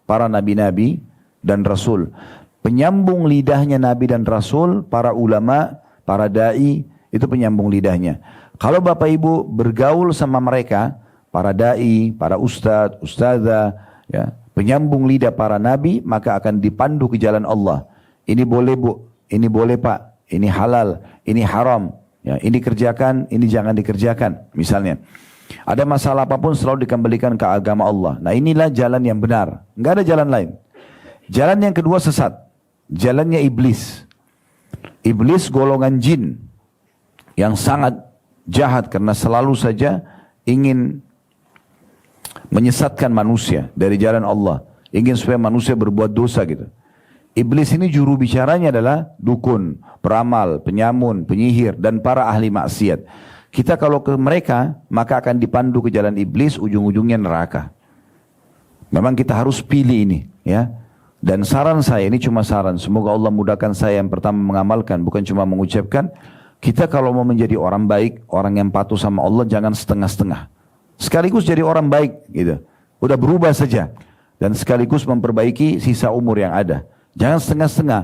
Para nabi-nabi dan rasul. Penyambung lidahnya nabi dan rasul, para ulama, para dai, itu penyambung lidahnya. Kalau Bapak Ibu bergaul sama mereka, para dai, para ustadz, ustadzah, ya, penyambung lidah para nabi, maka akan dipandu ke jalan Allah. Ini boleh Bu, ini boleh Pak, ini halal, ini haram, ya, ini kerjakan, ini jangan dikerjakan, misalnya. Ada masalah apapun selalu dikembalikan ke agama Allah. Nah inilah jalan yang benar, nggak ada jalan lain. Jalan yang kedua sesat. Jalannya iblis. Iblis golongan jin yang sangat jahat karena selalu saja ingin menyesatkan manusia dari jalan Allah. Ingin supaya manusia berbuat dosa gitu. Iblis ini juru bicaranya adalah dukun, peramal, penyamun, penyihir dan para ahli maksiat. Kita kalau ke mereka maka akan dipandu ke jalan iblis, ujung-ujungnya neraka. Memang kita harus pilih ini, ya. Dan saran saya, ini cuma saran, semoga Allah mudahkan saya yang pertama mengamalkan, bukan cuma mengucapkan. Kita kalau mau menjadi orang baik, orang yang patuh sama Allah, jangan setengah-setengah. Sekaligus jadi orang baik, gitu. Udah berubah saja. Dan sekaligus memperbaiki sisa umur yang ada. Jangan setengah-setengah.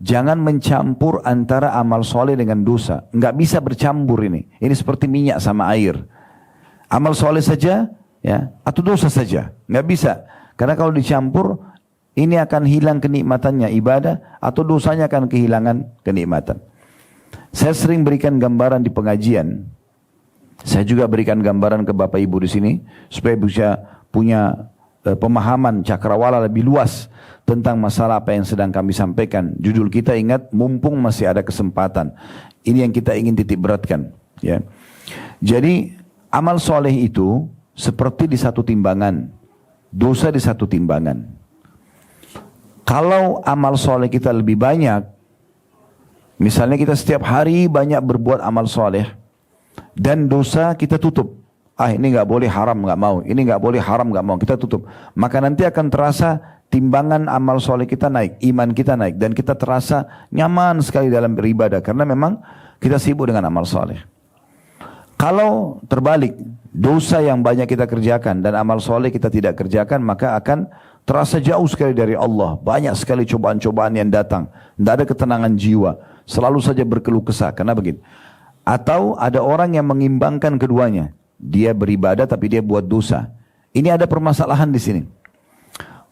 Jangan mencampur antara amal soleh dengan dosa. Nggak bisa bercampur ini. Ini seperti minyak sama air. Amal soleh saja, ya, atau dosa saja. Nggak bisa. Karena kalau dicampur, ini akan hilang kenikmatannya ibadah atau dosanya akan kehilangan kenikmatan. Saya sering berikan gambaran di pengajian. Saya juga berikan gambaran ke Bapak Ibu di sini supaya bisa punya pemahaman cakrawala lebih luas tentang masalah apa yang sedang kami sampaikan. Judul kita ingat, mumpung masih ada kesempatan. Ini yang kita ingin titik beratkan, ya. Jadi amal soleh itu seperti di satu timbangan, dosa di satu timbangan. Kalau amal soleh kita lebih banyak, misalnya kita setiap hari banyak berbuat amal soleh, dan dosa kita tutup. Ini nggak boleh haram, nggak mau. Ini nggak boleh haram, nggak mau. Kita tutup. Maka nanti akan terasa timbangan amal soleh kita naik, iman kita naik, dan kita terasa nyaman sekali dalam beribadah karena memang kita sibuk dengan amal soleh. Kalau terbalik, dosa yang banyak kita kerjakan dan amal soleh kita tidak kerjakan, maka akan terasa jauh sekali dari Allah. Banyak sekali cobaan-cobaan yang datang. Tidak ada ketenangan jiwa. Selalu saja berkeluh kesah. Karena begitu. Atau ada orang yang mengimbangkan keduanya. Dia beribadah tapi dia buat dosa. Ini ada permasalahan di sini.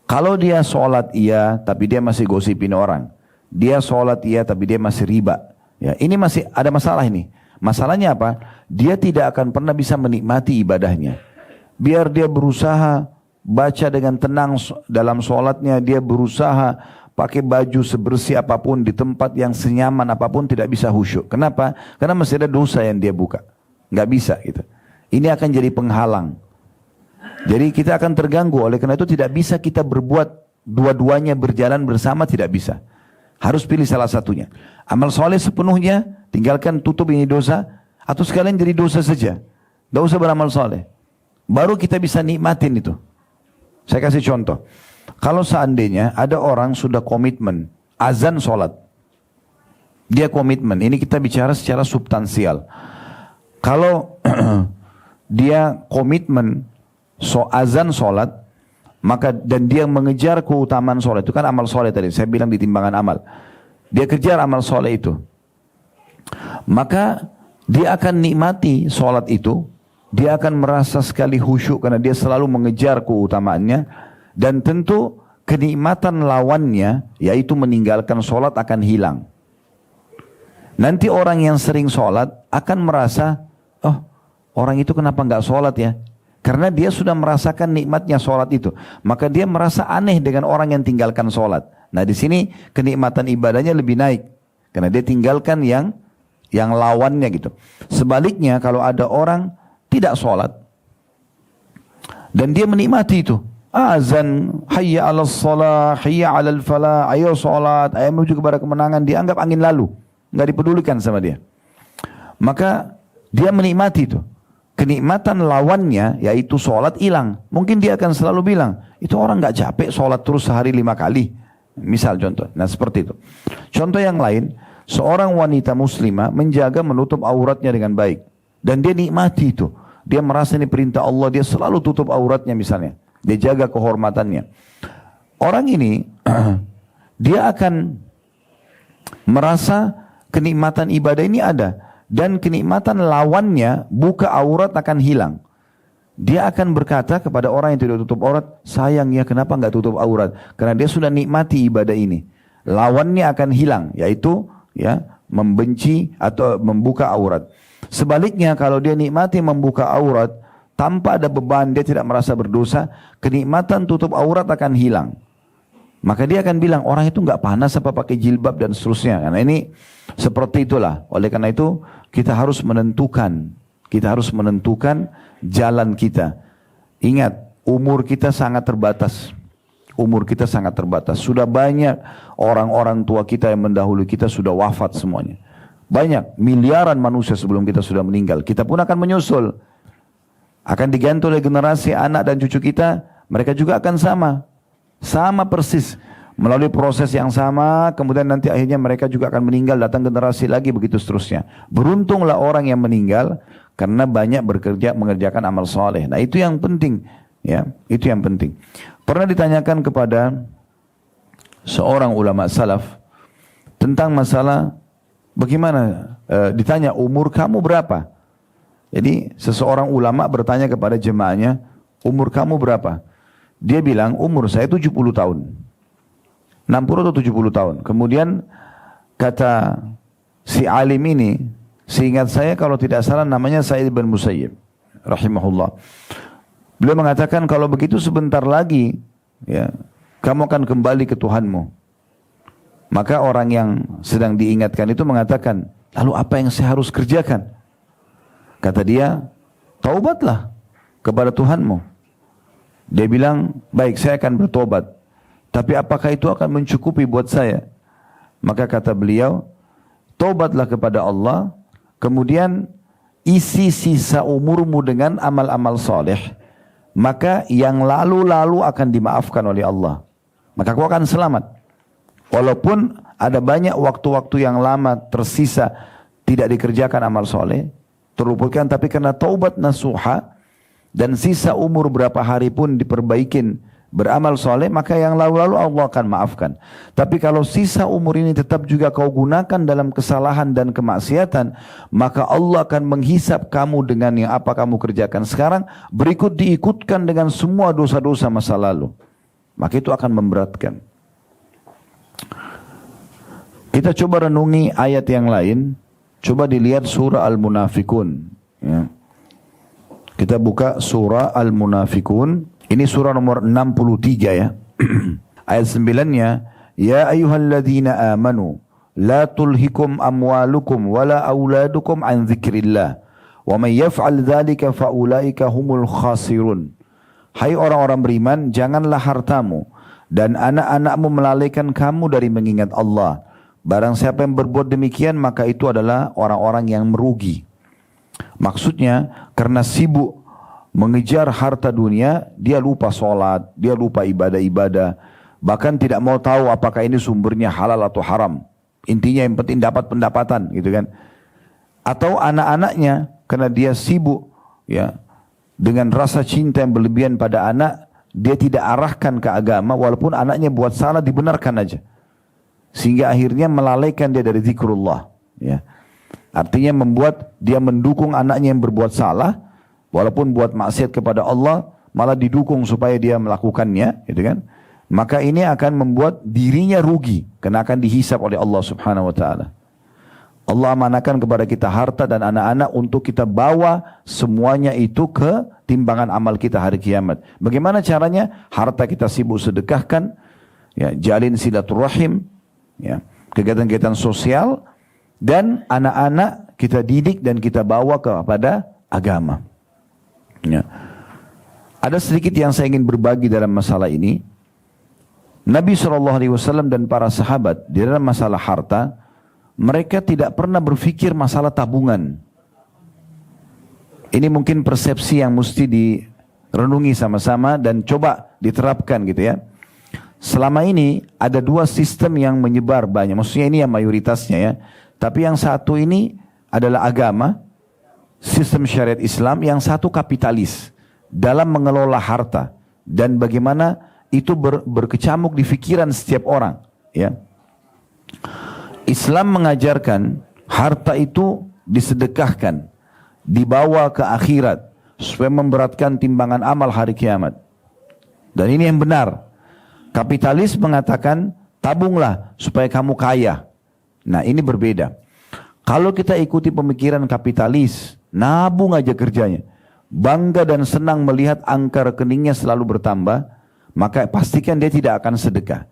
Kalau dia sholat iya tapi dia masih gosipin orang. Dia sholat iya tapi dia masih riba. Ya, ini masih ada masalah ini. Masalahnya apa? Dia tidak akan pernah bisa menikmati ibadahnya. Biar dia berusaha baca dengan tenang dalam sholatnya, dia berusaha pakai baju sebersih apapun di tempat yang senyaman apapun, tidak bisa khusyuk. Kenapa? Karena masih ada dosa yang dia buka. Nggak bisa gitu. Ini akan jadi penghalang. Jadi kita akan terganggu. Oleh karena itu tidak bisa kita berbuat dua-duanya berjalan bersama, tidak bisa. Harus pilih salah satunya. Amal soleh sepenuhnya, tinggalkan, tutup ini dosa, atau sekalian jadi dosa saja. Tidak usah beramal soleh. Baru kita bisa nikmatin itu. Saya kasih contoh. Kalau seandainya ada orang sudah komitmen, azan sholat. Dia komitmen, ini kita bicara secara substansial. Kalau dia komitmen azan sholat, maka dan dia mengejar keutamaan sholat, itu kan amal sholat tadi, saya bilang di timbangan amal. Dia kejar amal sholat itu. Maka dia akan nikmati sholat itu. Dia akan merasa sekali khusyuk karena dia selalu mengejar keutamaannya. Dan tentu kenikmatan lawannya, yaitu meninggalkan sholat, akan hilang. Nanti orang yang sering sholat akan merasa, oh orang itu kenapa nggak sholat ya? Karena dia sudah merasakan nikmatnya sholat itu. Maka dia merasa aneh dengan orang yang tinggalkan sholat. Nah di sini kenikmatan ibadahnya lebih naik. Karena dia tinggalkan yang lawannya gitu. Sebaliknya kalau ada orang tidak sholat dan dia menikmati itu, azan, hayya 'alas shalah, hayya 'alal falah, ayo salat, ayo menuju kepada kemenangan, dianggap angin lalu, enggak dipedulikan sama dia. Maka dia menikmati itu. Kenikmatan lawannya yaitu sholat hilang. Mungkin dia akan selalu bilang, itu orang nggak capek sholat terus sehari 5 kali. Misal contoh. Nah seperti itu. Contoh yang lain, seorang wanita muslimah menjaga menutup auratnya dengan baik. Dan dia nikmati itu. Dia merasa ini perintah Allah, dia selalu tutup auratnya misalnya. Dia jaga kehormatannya. Orang ini, dia akan merasa kenikmatan ibadah ini ada. Dan kenikmatan lawannya, buka aurat akan hilang. Dia akan berkata kepada orang yang tidak tutup aurat, sayang ya kenapa nggak tutup aurat? Karena dia sudah nikmati ibadah ini. Lawannya akan hilang, yaitu ya membenci atau membuka aurat. Sebaliknya kalau dia nikmati membuka aurat, tanpa ada beban, dia tidak merasa berdosa, kenikmatan tutup aurat akan hilang. Maka dia akan bilang, orang itu nggak panas apa pakai jilbab dan seterusnya. Karena ini seperti itulah. Oleh karena itu kita harus menentukan. Kita harus menentukan jalan kita. Ingat, umur kita sangat terbatas. Umur kita sangat terbatas. Sudah banyak orang-orang tua kita yang mendahului kita sudah wafat semuanya. Banyak, miliaran manusia sebelum kita sudah meninggal. Kita pun akan menyusul. Akan diganti oleh generasi anak dan cucu kita. Mereka juga akan sama. Sama persis, melalui proses yang sama, kemudian nanti akhirnya mereka juga akan meninggal, datang generasi lagi, begitu seterusnya. Beruntunglah orang yang meninggal karena banyak bekerja mengerjakan amal soleh. Nah itu yang penting, ya, itu yang penting. Pernah ditanyakan kepada seorang ulama salaf tentang masalah bagaimana, ditanya umur kamu berapa? Jadi seseorang ulama bertanya kepada jemaahnya, umur kamu berapa? Dia bilang umur saya 70 tahun. 60 atau 70 tahun. Kemudian kata si alim ini, seingat saya kalau tidak salah namanya Sa'id bin Musayyib rahimahullah. Beliau mengatakan kalau begitu sebentar lagi ya, kamu akan kembali ke Tuhanmu. Maka orang yang sedang diingatkan itu mengatakan, lalu apa yang saya harus kerjakan? Kata dia, taubatlah kepada Tuhanmu. Dia bilang, baik saya akan bertobat. Tapi apakah itu akan mencukupi buat saya? Maka kata beliau, taubatlah kepada Allah. Kemudian isi sisa umurmu dengan amal-amal soleh. Maka yang lalu-lalu akan dimaafkan oleh Allah. Maka kau akan selamat. Walaupun ada banyak waktu-waktu yang lama tersisa tidak dikerjakan amal soleh. Terluputkan, tapi karena taubat nasuha. Dan sisa umur berapa hari pun diperbaikin beramal soleh, maka yang lalu-lalu Allah akan maafkan. Tapi kalau sisa umur ini tetap juga kau gunakan dalam kesalahan dan kemaksiatan, maka Allah akan menghisap kamu dengan yang apa kamu kerjakan sekarang, berikut diikutkan dengan semua dosa-dosa masa lalu. Maka itu akan memberatkan. Kita coba renungi ayat yang lain. Coba dilihat surah Al-Munafikun. Ya. Kita buka surah Al-Munafikun. Ini surah nomor 63 ya. Ayat 9-nya, ya ayyuhalladzina amanu la tulhikum amwalukum wala auladukum an dzikrillah wa may yaf'al dzalika faulaika humul khasirun. Hai orang-orang beriman, janganlah hartamu dan anak-anakmu melalaikan kamu dari mengingat Allah. Barang siapa yang berbuat demikian, maka itu adalah orang-orang yang merugi. Maksudnya karena sibuk mengejar harta dunia, dia lupa sholat, dia lupa ibadah-ibadah, bahkan tidak mau tahu apakah ini sumbernya halal atau haram. Intinya yang penting dapat pendapatan, gitu kan? Atau anak-anaknya karena dia sibuk ya dengan rasa cinta yang berlebihan pada anak, dia tidak arahkan ke agama, walaupun anaknya buat salah dibenarkan aja, sehingga akhirnya melalaikan dia dari zikrullah. Ya. Artinya membuat dia mendukung anaknya yang berbuat salah, walaupun buat maksiat kepada Allah, malah didukung supaya dia melakukannya, gitu kan? Maka ini akan membuat dirinya rugi, karena akan dihisap oleh Allah Subhanahu wa Ta'ala. Allah amanahkan kepada kita harta dan anak-anak untuk kita bawa semuanya itu ke timbangan amal kita hari kiamat. Bagaimana caranya? Harta kita sibuk sedekahkan, ya, jalin silaturahim, ya, kegiatan-kegiatan sosial, dan anak-anak kita didik dan kita bawa kepada agama. Ya. Ada sedikit yang saya ingin berbagi dalam masalah ini. Nabi SAW dan para sahabat di dalam masalah harta, mereka tidak pernah berpikir masalah tabungan. Ini mungkin persepsi yang mesti direnungi sama-sama dan coba diterapkan gitu ya. Selama ini ada dua sistem yang menyebar banyak, maksudnya ini yang mayoritasnya ya. Tapi yang satu ini adalah agama, sistem syariat Islam, yang satu kapitalis dalam mengelola harta dan bagaimana itu berkecamuk di pikiran setiap orang ya. Islam mengajarkan harta itu disedekahkan, dibawa ke akhirat supaya memberatkan timbangan amal hari kiamat. Dan ini yang benar. Kapitalis mengatakan tabunglah supaya kamu kaya. Nah, ini berbeda. Kalau kita ikuti pemikiran kapitalis, nabung aja kerjanya, bangga dan senang melihat angka rekeningnya selalu bertambah, maka pastikan dia tidak akan sedekah.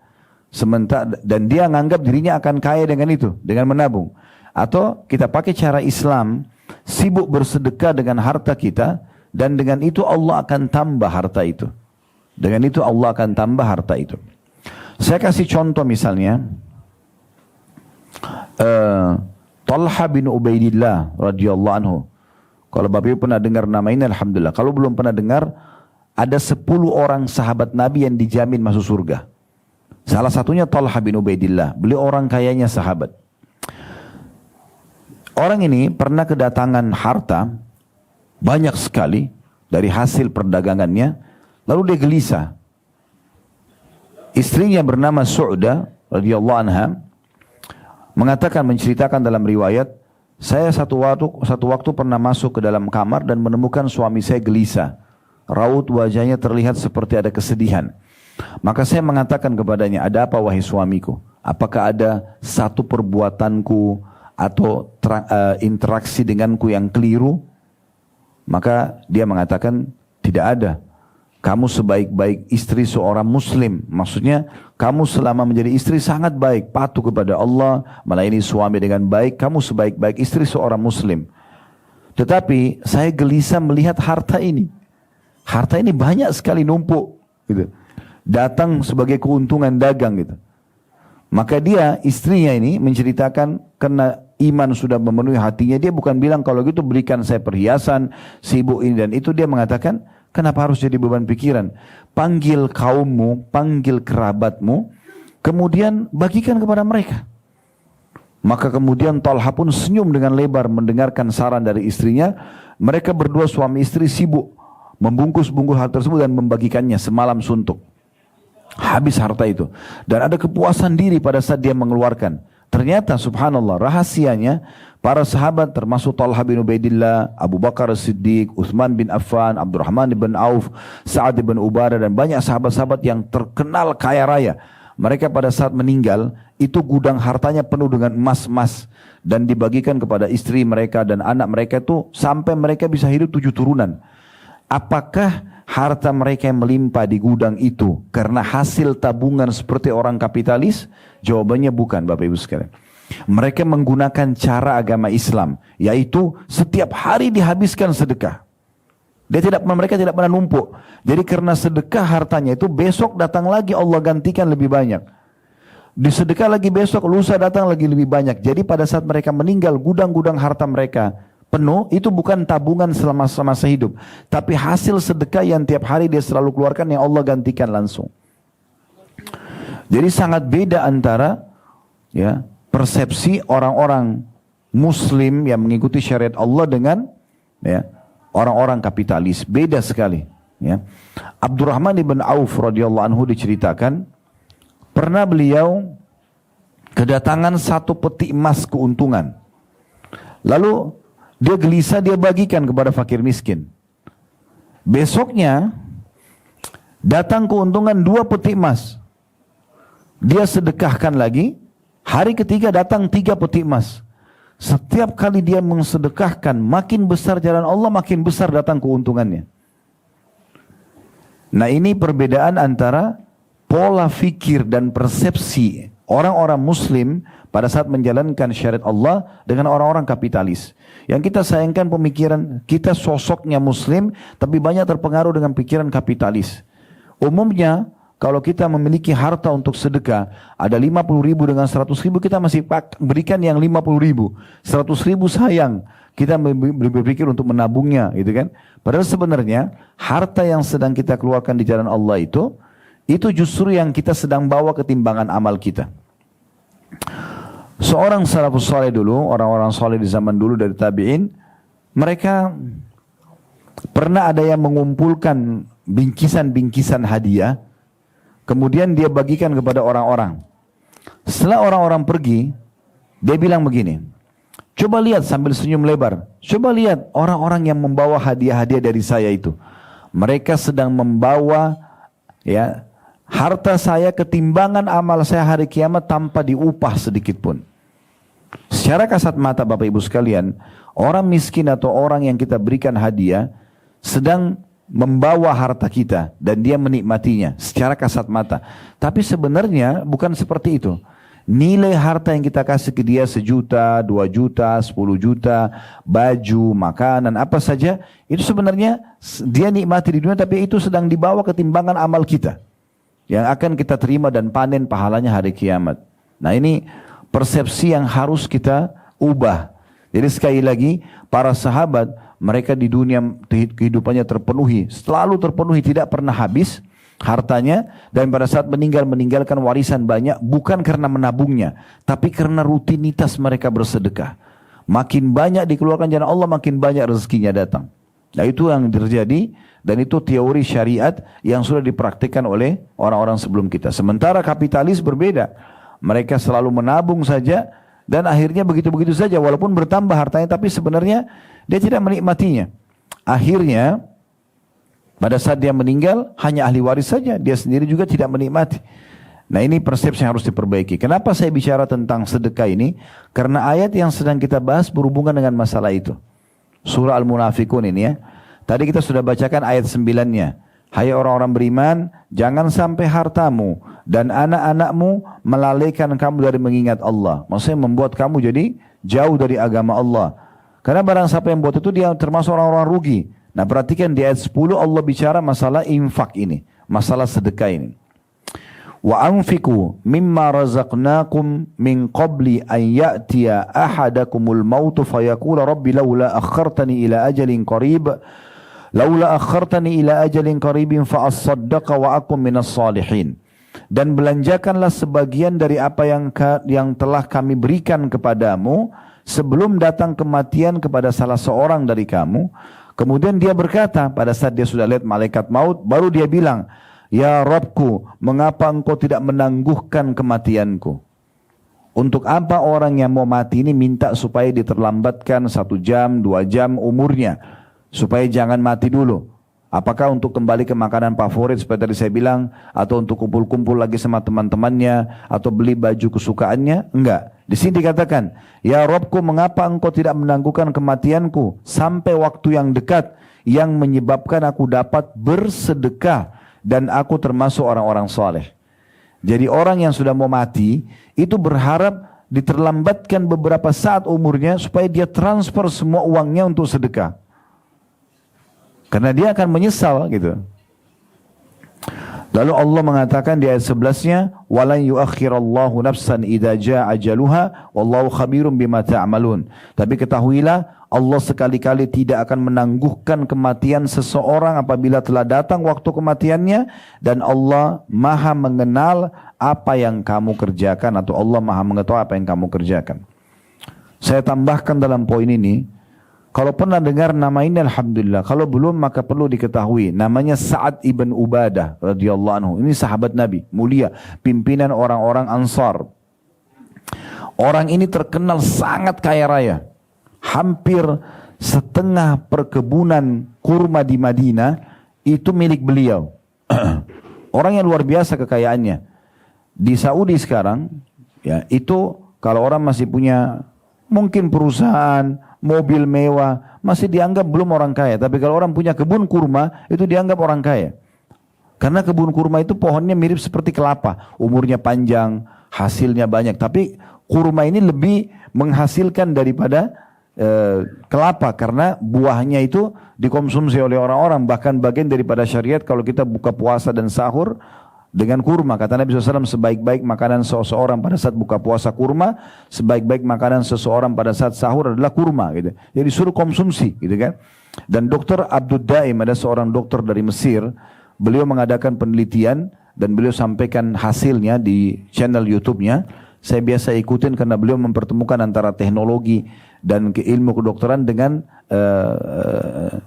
Sementara dan dia menganggap dirinya akan kaya dengan itu, dengan menabung. Atau kita pakai cara Islam, sibuk bersedekah dengan harta kita, dan dengan itu Allah akan tambah harta itu. Dengan itu Allah akan tambah harta itu. Saya kasih contoh misalnya, Talha bin Ubaidillah radhiyallahu anhu. Kalau Bapak Ibu pernah dengar nama ini, alhamdulillah. Kalau belum pernah dengar, ada 10 orang sahabat Nabi yang dijamin masuk surga. Salah satunya Talha bin Ubaidillah. Beliau orang kayanya sahabat. Orang ini pernah kedatangan harta banyak sekali dari hasil perdagangannya. Lalu dia gelisah. Istrinya bernama Su'da radhiyallahu anha mengatakan, menceritakan dalam riwayat, saya satu waktu pernah masuk ke dalam kamar dan menemukan suami saya gelisah. Raut wajahnya terlihat seperti ada kesedihan. Maka saya mengatakan kepadanya, ada apa wahai suamiku? Apakah ada satu perbuatanku atau interaksi denganku yang keliru? Maka dia mengatakan, tidak ada. Kamu sebaik-baik istri seorang muslim. Maksudnya kamu selama menjadi istri sangat baik, patuh kepada Allah, melayani suami dengan baik. Kamu sebaik-baik istri seorang muslim. Tetapi saya gelisah melihat harta ini. Harta ini banyak sekali numpuk gitu. Datang sebagai keuntungan dagang gitu. Maka dia, istrinya ini menceritakan, karena iman sudah memenuhi hatinya, dia bukan bilang kalau gitu berikan saya perhiasan, sibuk ini dan itu. Dia mengatakan, kenapa harus jadi beban pikiran? Panggil kaummu, panggil kerabatmu, kemudian bagikan kepada mereka. Maka kemudian Talha pun senyum dengan lebar mendengarkan saran dari istrinya. Mereka berdua suami istri sibuk membungkus-bungkus hal tersebut dan membagikannya semalam suntuk. Habis harta itu. Dan ada kepuasan diri pada saat dia mengeluarkan. Ternyata subhanallah, rahasianya para sahabat termasuk Talha bin Ubaidillah, Abu Bakar As-Siddiq, Uthman bin Affan, Abdurrahman bin Auf, Sa'ad bin Ubadah, dan banyak sahabat-sahabat yang terkenal kaya raya. Mereka pada saat meninggal, itu gudang hartanya penuh dengan emas-emas. Dan dibagikan kepada istri mereka dan anak mereka itu sampai mereka bisa hidup 7 turunan. Apakah harta mereka yang melimpah di gudang itu karena hasil tabungan seperti orang kapitalis? Jawabannya bukan, Bapak Ibu sekalian. Mereka menggunakan cara agama Islam, yaitu setiap hari dihabiskan sedekah. Mereka tidak pernah numpuk. Jadi karena sedekah hartanya itu, besok datang lagi Allah gantikan lebih banyak. Disedekah lagi besok, lusa datang lagi lebih banyak. Jadi pada saat mereka meninggal, gudang-gudang harta mereka penuh. Itu bukan tabungan selama masa hidup, tapi hasil sedekah yang tiap hari dia selalu keluarkan, yang Allah gantikan langsung. Jadi sangat beda antara ya persepsi orang-orang muslim yang mengikuti syariat Allah dengan ya orang-orang kapitalis. Beda sekali ya. Abdurrahman bin Auf radhiyallahu anhu diceritakan, pernah beliau kedatangan 1 peti emas keuntungan. Lalu dia gelisah, dia bagikan kepada fakir miskin. Besoknya datang keuntungan 2 peti emas. Dia sedekahkan lagi. Hari ketiga datang 3 peti emas. Setiap kali dia mensedekahkan, makin besar jalan Allah, makin besar datang keuntungannya. Nah, ini perbedaan antara pola fikir dan persepsi orang-orang muslim pada saat menjalankan syariat Allah dengan orang-orang kapitalis. Yang kita sayangkan pemikiran kita sosoknya muslim tapi banyak terpengaruh dengan pikiran kapitalis. Umumnya kalau kita memiliki harta untuk sedekah, ada 50 ribu dengan 100 ribu, kita masih berikan yang 50 ribu. 100 ribu sayang, kita berpikir untuk menabungnya, gitu kan. Padahal sebenarnya, harta yang sedang kita keluarkan di jalan Allah itu justru yang kita sedang bawa ketimbangan amal kita. Seorang salafus saleh dulu, orang-orang saleh di zaman dulu dari tabi'in, mereka pernah ada yang mengumpulkan bingkisan-bingkisan hadiah, kemudian dia bagikan kepada orang-orang. Setelah orang-orang pergi, dia bilang begini, coba lihat sambil senyum lebar, coba lihat orang-orang yang membawa hadiah-hadiah dari saya itu. Mereka sedang membawa harta saya, ketimbangan amal saya hari kiamat tanpa diupah sedikit pun. Secara kasat mata Bapak Ibu sekalian, orang miskin atau orang yang kita berikan hadiah sedang membawa harta kita dan dia menikmatinya secara kasat mata. Tapi sebenarnya bukan seperti itu. Nilai harta yang kita kasih ke dia 1 juta, 2 juta, 10 juta, baju, makanan, apa saja, itu sebenarnya dia nikmati di dunia, tapi itu sedang dibawa ketimbangan amal kita yang akan kita terima dan panen pahalanya hari kiamat. Nah, ini persepsi yang harus kita ubah. Jadi sekali lagi, para sahabat, mereka di dunia kehidupannya terpenuhi, selalu terpenuhi, tidak pernah habis hartanya, dan pada saat meninggalkan warisan banyak, bukan karena menabungnya, tapi karena rutinitas mereka bersedekah. Makin banyak dikeluarkan jalan Allah, makin banyak rezekinya datang. Nah, itu yang terjadi, dan itu teori syariat yang sudah dipraktikkan oleh orang-orang sebelum kita. Sementara kapitalis berbeda, mereka selalu menabung saja, dan akhirnya begitu-begitu saja, walaupun bertambah hartanya, tapi sebenarnya dia tidak menikmatinya. Akhirnya pada saat dia meninggal, hanya ahli waris saja, dia sendiri juga tidak menikmati. Nah, ini persepsi yang harus diperbaiki. Kenapa saya bicara tentang sedekah ini? Karena ayat yang sedang kita bahas berhubungan dengan masalah itu. Surah Al-Munafikun ini ya. Tadi kita sudah bacakan ayat 9-nya. Hai orang-orang beriman, jangan sampai hartamu dan anak-anakmu melalaikan kamu dari mengingat Allah. Maksudnya membuat kamu jadi jauh dari agama Allah. Karena barang siapa yang buat itu, dia termasuk orang-orang rugi. Nah, perhatikan di ayat 10 Allah bicara masalah infak ini, masalah sedekah ini. Wa anfiqu mimma razaqnakum min qabli an ya'tiya ahadakumul mautu fayaqula rabbi laula akhartani ila ajalin qaribin fa asaddaqa wa akum minas salihin. Dan belanjakanlah sebagian dari apa yang telah kami berikan kepadamu sebelum datang kematian kepada salah seorang dari kamu. Kemudian dia berkata, pada saat dia sudah lihat malaikat maut, baru dia bilang, ya Rabbku, mengapa engkau tidak menangguhkan kematianku? Untuk apa orang yang mau mati ini minta supaya diterlambatkan 1 jam, 2 jam umurnya, supaya jangan mati dulu? Apakah untuk kembali ke makanan favorit seperti tadi saya bilang, atau untuk kumpul-kumpul lagi sama teman-temannya, atau beli baju kesukaannya? Enggak. Di sini dikatakan, ya Rabbku, mengapa engkau tidak menangguhkan kematianku sampai waktu yang dekat yang menyebabkan aku dapat bersedekah dan aku termasuk orang-orang saleh. Jadi orang yang sudah mau mati itu berharap diterlambatkan beberapa saat umurnya supaya dia transfer semua uangnya untuk sedekah. Karena dia akan menyesal gitu. Lalu Allah mengatakan di ayat 11-nya, "Walan yuakhirallahu nafsan idza jaa ajaluha wallahu khabirum bima ta'malun." Tapi ketahuilah, Allah sekali-kali tidak akan menangguhkan kematian seseorang apabila telah datang waktu kematiannya, dan Allah Maha mengenal apa yang kamu kerjakan, atau Allah Maha mengetahui apa yang kamu kerjakan. Saya tambahkan dalam poin ini, kalau pernah dengar nama ini alhamdulillah, kalau belum maka perlu diketahui, namanya Sa'ad ibn Ubadah radhiyallahu anhu. Ini sahabat Nabi, mulia, pimpinan orang-orang Ansar. Orang ini terkenal sangat kaya raya. Hampir setengah perkebunan kurma di Madinah itu milik beliau. Orang yang luar biasa kekayaannya. Di Saudi sekarang, ya, itu kalau orang masih punya mungkin perusahaan, mobil mewah, masih dianggap belum orang kaya. Tapi kalau orang punya kebun kurma, itu dianggap orang kaya. Karena kebun kurma itu pohonnya mirip seperti kelapa, umurnya panjang, hasilnya banyak. Tapi kurma ini lebih menghasilkan daripada kelapa karena buahnya itu dikonsumsi oleh orang-orang. Bahkan bagian daripada syariat kalau kita buka puasa dan sahur dengan kurma. Kata Nabi SAW, sebaik-baik makanan seseorang pada saat buka puasa kurma, sebaik-baik makanan seseorang pada saat sahur adalah kurma. Gitu. Jadi suruh konsumsi, gitu kan. Dan Dr. Abdul Daim, ada seorang dokter dari Mesir, beliau mengadakan penelitian dan beliau sampaikan hasilnya di channel YouTube-nya. Saya biasa ikutin karena beliau mempertemukan antara teknologi dan ilmu kedokteran dengan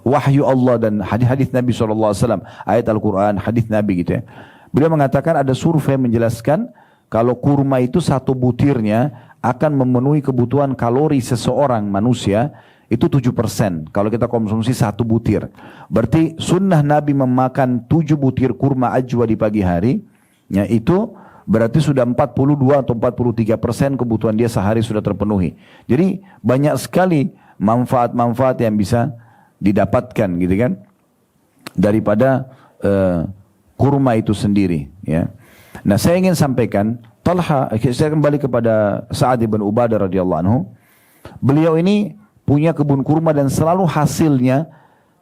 wahyu Allah dan hadis-hadis Nabi SAW, ayat Al-Quran, hadis Nabi gitu ya. Beliau mengatakan ada survei menjelaskan kalau kurma itu satu butirnya akan memenuhi kebutuhan kalori seseorang manusia itu 7%. Kalau kita konsumsi satu butir. Berarti sunnah Nabi memakan 7 butir kurma ajwa di pagi hari, ya itu berarti sudah 42 atau 43% kebutuhan dia sehari sudah terpenuhi. Jadi banyak sekali manfaat-manfaat yang bisa didapatkan gitu kan daripada kurma itu sendiri. Ya. Nah saya ingin sampaikan, saya kembali kepada Sa'ad ibn Ubadah radhiyallahu anhu. Beliau ini punya kebun kurma dan selalu hasilnya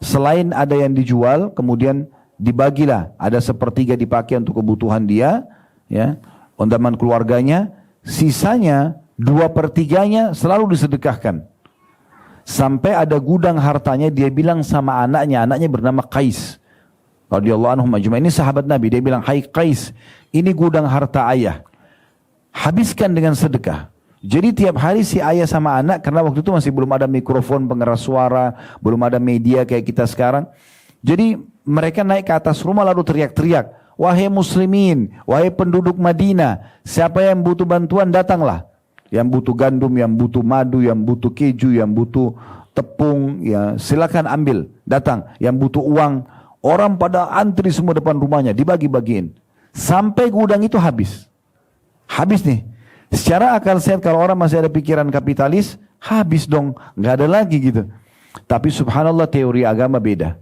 selain ada yang dijual kemudian dibagilah, ada sepertiga dipakai untuk kebutuhan dia. Ya, teman keluarganya, sisanya 2/3 selalu disedekahkan. Sampai ada gudang hartanya, dia bilang sama anaknya bernama Qais radhiyallahu anhu majma', ini sahabat Nabi, dia bilang, "Hai Qais, ini gudang harta ayah. Habiskan dengan sedekah." Jadi tiap hari si ayah sama anak, karena waktu itu masih belum ada mikrofon pengeras suara, belum ada media kayak kita sekarang. Jadi mereka naik ke atas rumah lalu teriak-teriak, "Wahai muslimin, wahai penduduk Madinah, siapa yang butuh bantuan datanglah. Yang butuh gandum, yang butuh madu, yang butuh keju, yang butuh tepung, ya silakan ambil, datang. Yang butuh uang." Orang pada antri semua depan rumahnya, dibagi-bagiin. Sampai gudang itu habis. Habis nih. Secara akal sehat kalau orang masih ada pikiran kapitalis, habis dong, nggak ada lagi gitu. Tapi subhanallah teori agama beda.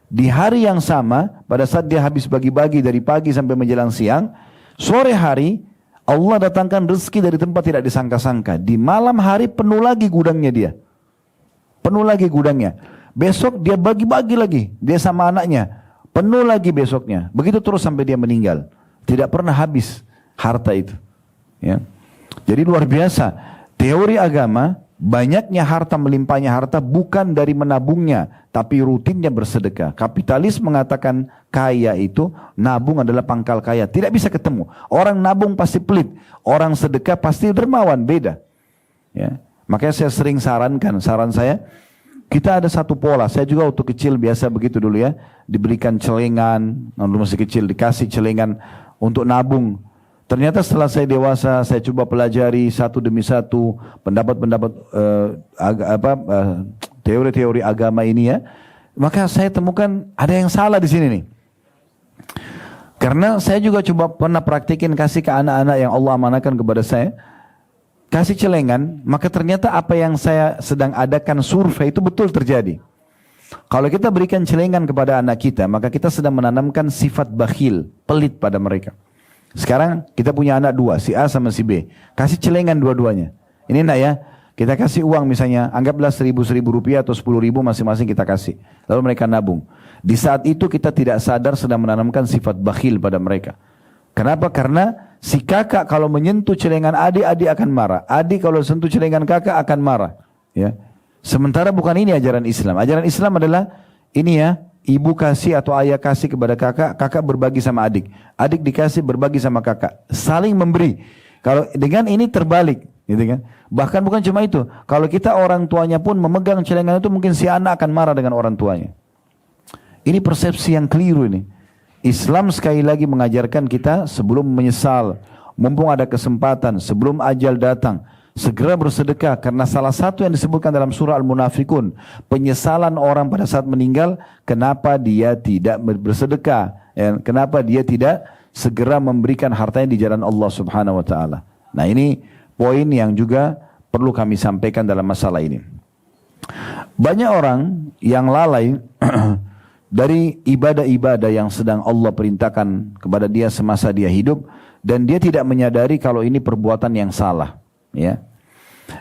Di hari yang sama, pada saat dia habis bagi-bagi dari pagi sampai menjelang siang, sore hari Allah datangkan rezeki dari tempat tidak disangka-sangka. Di malam hari penuh lagi gudangnya dia. Penuh lagi gudangnya. Besok dia bagi-bagi lagi, dia sama anaknya. Penuh lagi besoknya. Begitu terus sampai dia meninggal. Tidak pernah habis harta itu. Ya. Jadi luar biasa. Teori agama, banyaknya harta, melimpahnya harta bukan dari menabungnya, tapi rutinnya bersedekah. Kapitalis mengatakan kaya itu, nabung adalah pangkal kaya. Tidak bisa ketemu. Orang nabung pasti pelit, orang sedekah pasti dermawan, beda. Ya. Makanya saya sering saran saya, kita ada satu pola. Saya juga waktu kecil biasa begitu dulu ya, diberikan celengan, waktu masih kecil dikasih celengan untuk nabung. Ternyata setelah saya dewasa, saya coba pelajari satu demi satu pendapat-pendapat teori-teori agama ini ya. Maka saya temukan ada yang salah di sini nih. Karena saya juga coba pernah praktikin kasih ke anak-anak yang Allah amanahkan kepada saya. Kasih celengan, maka ternyata apa yang saya sedang adakan survei itu betul terjadi. Kalau kita berikan celengan kepada anak kita, maka kita sedang menanamkan sifat bakhil, pelit pada mereka. Sekarang kita punya anak dua, si A sama si B. Kasih celengan dua-duanya. Ini nak ya, kita kasih uang misalnya, anggaplah 1.000 rupiah atau 10.000 masing-masing kita kasih. Lalu mereka nabung. Di saat itu kita tidak sadar sedang menanamkan sifat bakhil pada mereka. Kenapa? Karena si kakak kalau menyentuh celengan adik akan marah. Adik kalau sentuh celengan kakak akan marah. Ya. Sementara bukan ini ajaran Islam. Ajaran Islam adalah ini ya, ibu kasih atau ayah kasih kepada kakak, kakak berbagi sama adik. Adik dikasih berbagi sama kakak. Saling memberi. Kalau dengan ini terbalik, gitu kan? Bahkan bukan cuma itu. Kalau kita orang tuanya pun memegang celengan itu, mungkin si anak akan marah dengan orang tuanya. Ini persepsi yang keliru ini. Islam sekali lagi mengajarkan kita sebelum menyesal, mumpung ada kesempatan, sebelum ajal datang, segera bersedekah. Karena salah satu yang disebutkan dalam surah Al-Munafikun, penyesalan orang pada saat meninggal, kenapa dia tidak bersedekah, ya, kenapa dia tidak segera memberikan hartanya di jalan Allah Subhanahu wa taala. Nah, ini poin yang juga perlu kami sampaikan dalam masalah ini. Banyak orang yang lalai dari ibadah-ibadah yang sedang Allah perintahkan kepada dia semasa dia hidup, dan dia tidak menyadari kalau ini perbuatan yang salah, ya.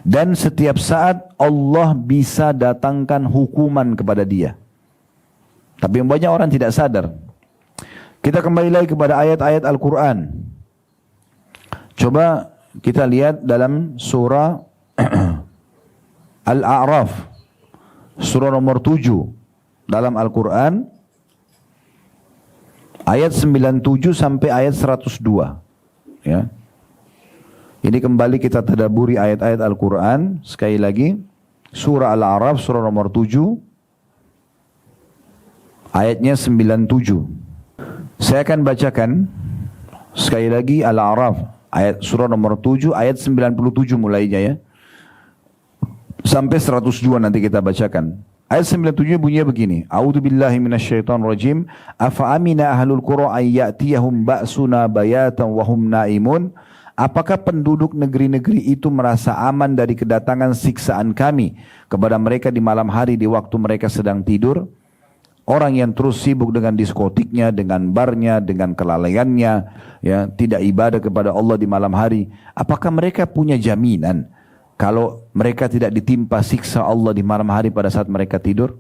Dan setiap saat Allah bisa datangkan hukuman kepada dia. Tapi banyak orang tidak sadar. Kita kembali lagi kepada ayat-ayat Al-Quran. Coba kita lihat dalam surah Al-A'raf, surah nomor 7 dalam Al-Quran, ayat 97 sampai ayat 102. Ya. Ini kembali kita tadaburi ayat-ayat Al-Quran. Sekali lagi, surah Al-A'raf, surah nomor 7, ayatnya 97. Saya akan bacakan sekali lagi Al-A'raf, ayat surah nomor 7, ayat 97 mulainya ya. Sampai 102 nanti kita bacakan. Ayat 97 bunyinya begini. A'udzu billahi minasyaitonir rajim. Afa amina ahlul qura ay ya'tiyahum ba'suna bayatan wa hum naimun? Apakah penduduk negeri-negeri itu merasa aman dari kedatangan siksaan kami kepada mereka di malam hari di waktu mereka sedang tidur? Orang yang terus sibuk dengan diskotiknya, dengan barnya, dengan kelalaiannya, ya, tidak ibadah kepada Allah di malam hari. Apakah mereka punya jaminan kalau mereka tidak ditimpa siksa Allah di malam hari pada saat mereka tidur?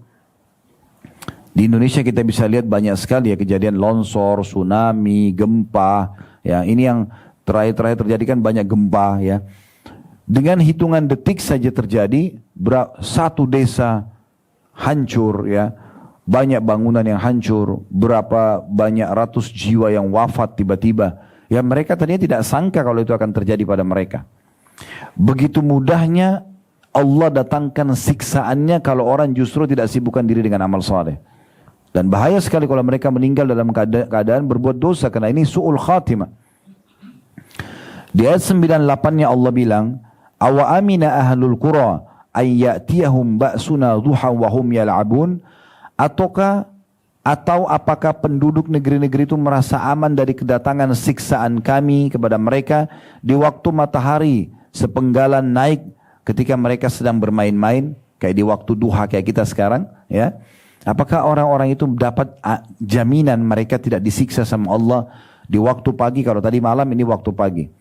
Di Indonesia kita bisa lihat banyak sekali ya kejadian longsor, tsunami, gempa. Ya, ini yang terakhir-terakhir terjadi kan banyak gempa ya. Dengan hitungan detik saja terjadi, satu desa hancur ya. Banyak bangunan yang hancur, berapa banyak ratus jiwa yang wafat tiba-tiba. Ya mereka tadinya tidak sangka kalau itu akan terjadi pada mereka. Begitu mudahnya Allah datangkan siksaannya kalau orang justru tidak sibukkan diri dengan amal saleh. Dan bahaya sekali kalau mereka meninggal dalam keadaan berbuat dosa, karena ini su'ul khatimah. Di ayat 98-nya Allah bilang, awa amina ahlul qura ay ya'tiyahum ba'suna duha wa hum yal'abun? Atau apakah penduduk negeri-negeri itu merasa aman dari kedatangan siksaan kami kepada mereka di waktu matahari sepenggalan naik ketika mereka sedang bermain-main, kayak di waktu duha kayak kita sekarang, ya? Apakah orang-orang itu dapat jaminan mereka tidak disiksa sama Allah di waktu pagi? Kalau tadi malam, ini waktu pagi.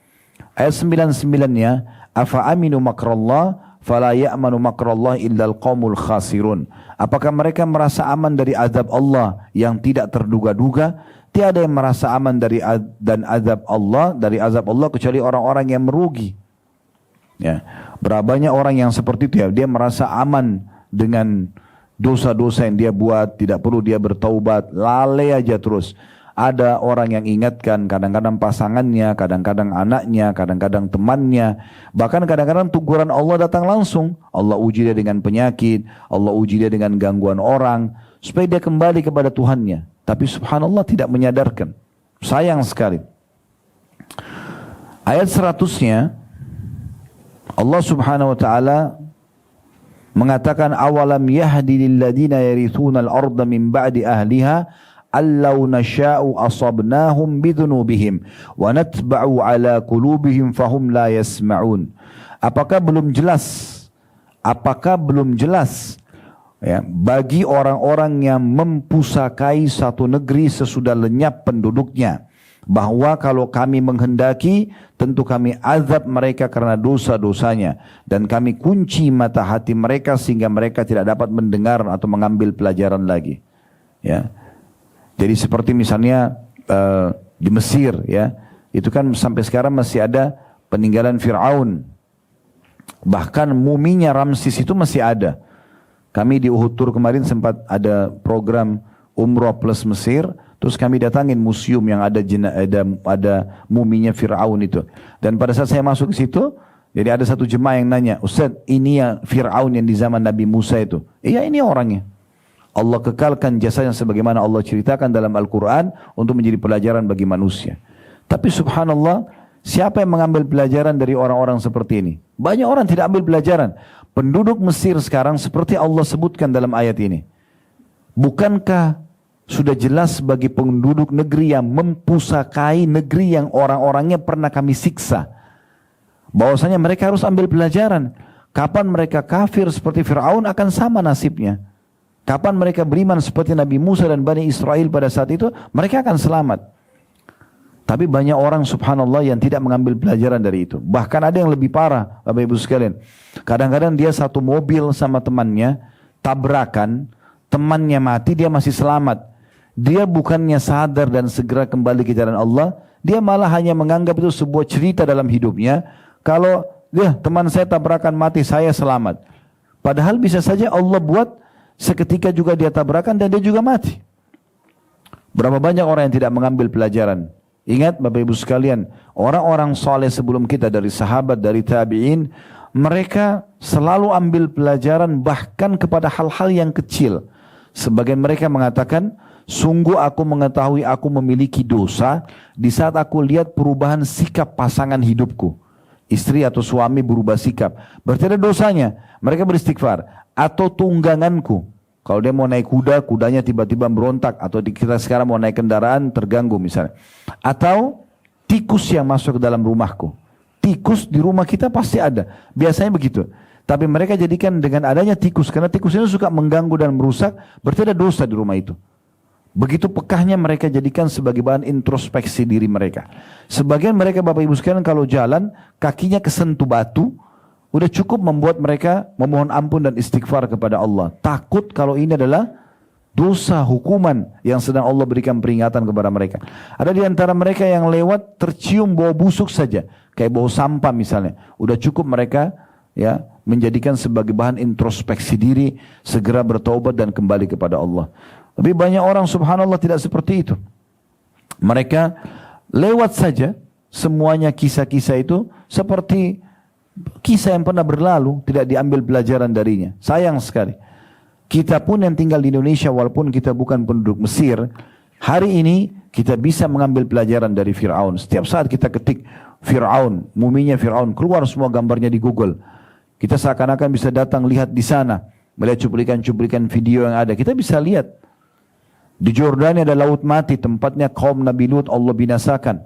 Ayat 99-nya, afa aminu makrallah fala ya'manu makrallah illal qaumul khasirun. Apakah mereka merasa aman dari azab Allah yang tidak terduga-duga? Tiada yang merasa aman dari azab Allah kecuali orang-orang yang merugi. Ya, berapa banyak orang yang seperti itu ya, dia merasa aman dengan dosa-dosa yang dia buat, tidak perlu dia bertaubat, lalai aja terus. Ada orang yang ingatkan, kadang-kadang pasangannya, kadang-kadang anaknya, kadang-kadang temannya. Bahkan kadang-kadang teguran Allah datang langsung. Allah uji dia dengan penyakit, Allah uji dia dengan gangguan orang, supaya dia kembali kepada Tuhannya. Tapi subhanallah tidak menyadarkan. Sayang sekali. Ayat 100-nya, Allah subhanahu wa ta'ala mengatakan, awalam yahdi lilladina yarithuna al-arda min ba'di ahliha allau nasha'u asabnahum bidhunubihim wa natba'u ala qulubihim fahum la yasma'un. Apakah belum jelas ya, bagi orang-orang yang mempusakai satu negeri sesudah lenyap penduduknya, bahwa kalau kami menghendaki tentu kami azab mereka karena dosa-dosanya, dan kami kunci mata hati mereka sehingga mereka tidak dapat mendengar atau mengambil pelajaran lagi. Ya. Jadi seperti misalnya di Mesir ya, itu kan sampai sekarang masih ada peninggalan Fir'aun. Bahkan muminya Ramses itu masih ada. Kami di Uhud Tour kemarin sempat ada program umroh plus Mesir, terus kami datangin museum yang ada muminya Fir'aun itu. Dan pada saat saya masuk ke situ, jadi ada satu jemaah yang nanya, Ustaz, ini ya Fir'aun yang di zaman Nabi Musa itu? Iya, ini orangnya. Allah kekalkan jasanya sebagaimana Allah ceritakan dalam Al-Quran untuk menjadi pelajaran bagi manusia. Tapi subhanallah, siapa yang mengambil pelajaran dari orang-orang seperti ini? Banyak orang tidak ambil pelajaran. Penduduk Mesir sekarang seperti Allah sebutkan dalam ayat ini. Bukankah sudah jelas bagi penduduk negeri yang mempusakai negeri yang orang-orangnya pernah kami siksa, bahwasanya mereka harus ambil pelajaran. Kapan mereka kafir seperti Fir'aun akan sama nasibnya. Kapan mereka beriman seperti Nabi Musa dan Bani Israel pada saat itu, mereka akan selamat. Tapi banyak orang subhanallah yang tidak mengambil pelajaran dari itu. Bahkan ada yang lebih parah, Bapak Ibu sekalian. Kadang-kadang dia satu mobil sama temannya, tabrakan, temannya mati, dia masih selamat. Dia bukannya sadar dan segera kembali ke jalan Allah, dia malah hanya menganggap itu sebuah cerita dalam hidupnya. Kalau teman saya tabrakan mati, saya selamat. Padahal bisa saja Allah buat seketika juga dia tabrakan dan dia juga mati. Berapa banyak orang yang tidak mengambil pelajaran. Ingat Bapak Ibu sekalian, orang-orang soleh sebelum kita dari sahabat, dari tabi'in, mereka selalu ambil pelajaran bahkan kepada hal-hal yang kecil. Sebagian mereka mengatakan, sungguh aku mengetahui aku memiliki dosa di saat aku lihat perubahan sikap pasangan hidupku. Istri atau suami berubah sikap. Berarti ada dosanya. Mereka beristighfar. Atau tungganganku. Kalau dia mau naik kuda, kudanya tiba-tiba berontak. Atau kita sekarang mau naik kendaraan, terganggu misalnya. Atau tikus yang masuk ke dalam rumahku. Tikus di rumah kita pasti ada. Biasanya begitu. Tapi mereka jadikan dengan adanya tikus. Karena tikus ini suka mengganggu dan merusak. Berarti ada dosa di rumah itu. Begitu pekahnya mereka jadikan sebagai bahan introspeksi diri mereka. Sebagian mereka Bapak Ibu sekalian kalau jalan, kakinya kesentuh batu. Udah cukup membuat mereka memohon ampun dan istighfar kepada Allah. Takut kalau ini adalah dosa hukuman yang sedang Allah berikan peringatan kepada mereka. Ada di antara mereka yang lewat tercium bau busuk saja. Kayak bau sampah misalnya. Udah cukup mereka ya menjadikan sebagai bahan introspeksi diri. Segera bertaubat dan kembali kepada Allah. Tapi banyak orang subhanallah tidak seperti itu. Mereka lewat saja semuanya kisah-kisah itu seperti kisah yang pernah berlalu, tidak diambil pelajaran darinya. Sayang sekali. Kita pun yang tinggal di Indonesia walaupun kita bukan penduduk Mesir, hari ini kita bisa mengambil pelajaran dari Fir'aun. Setiap saat kita ketik Fir'aun, muminya Fir'aun, keluar semua gambarnya di Google. Kita seakan-akan bisa datang lihat di sana, melihat cuplikan-cuplikan video yang ada. Kita bisa lihat. Di Jordania ada laut mati, tempatnya kaum Nabi Lut Allah binasakan.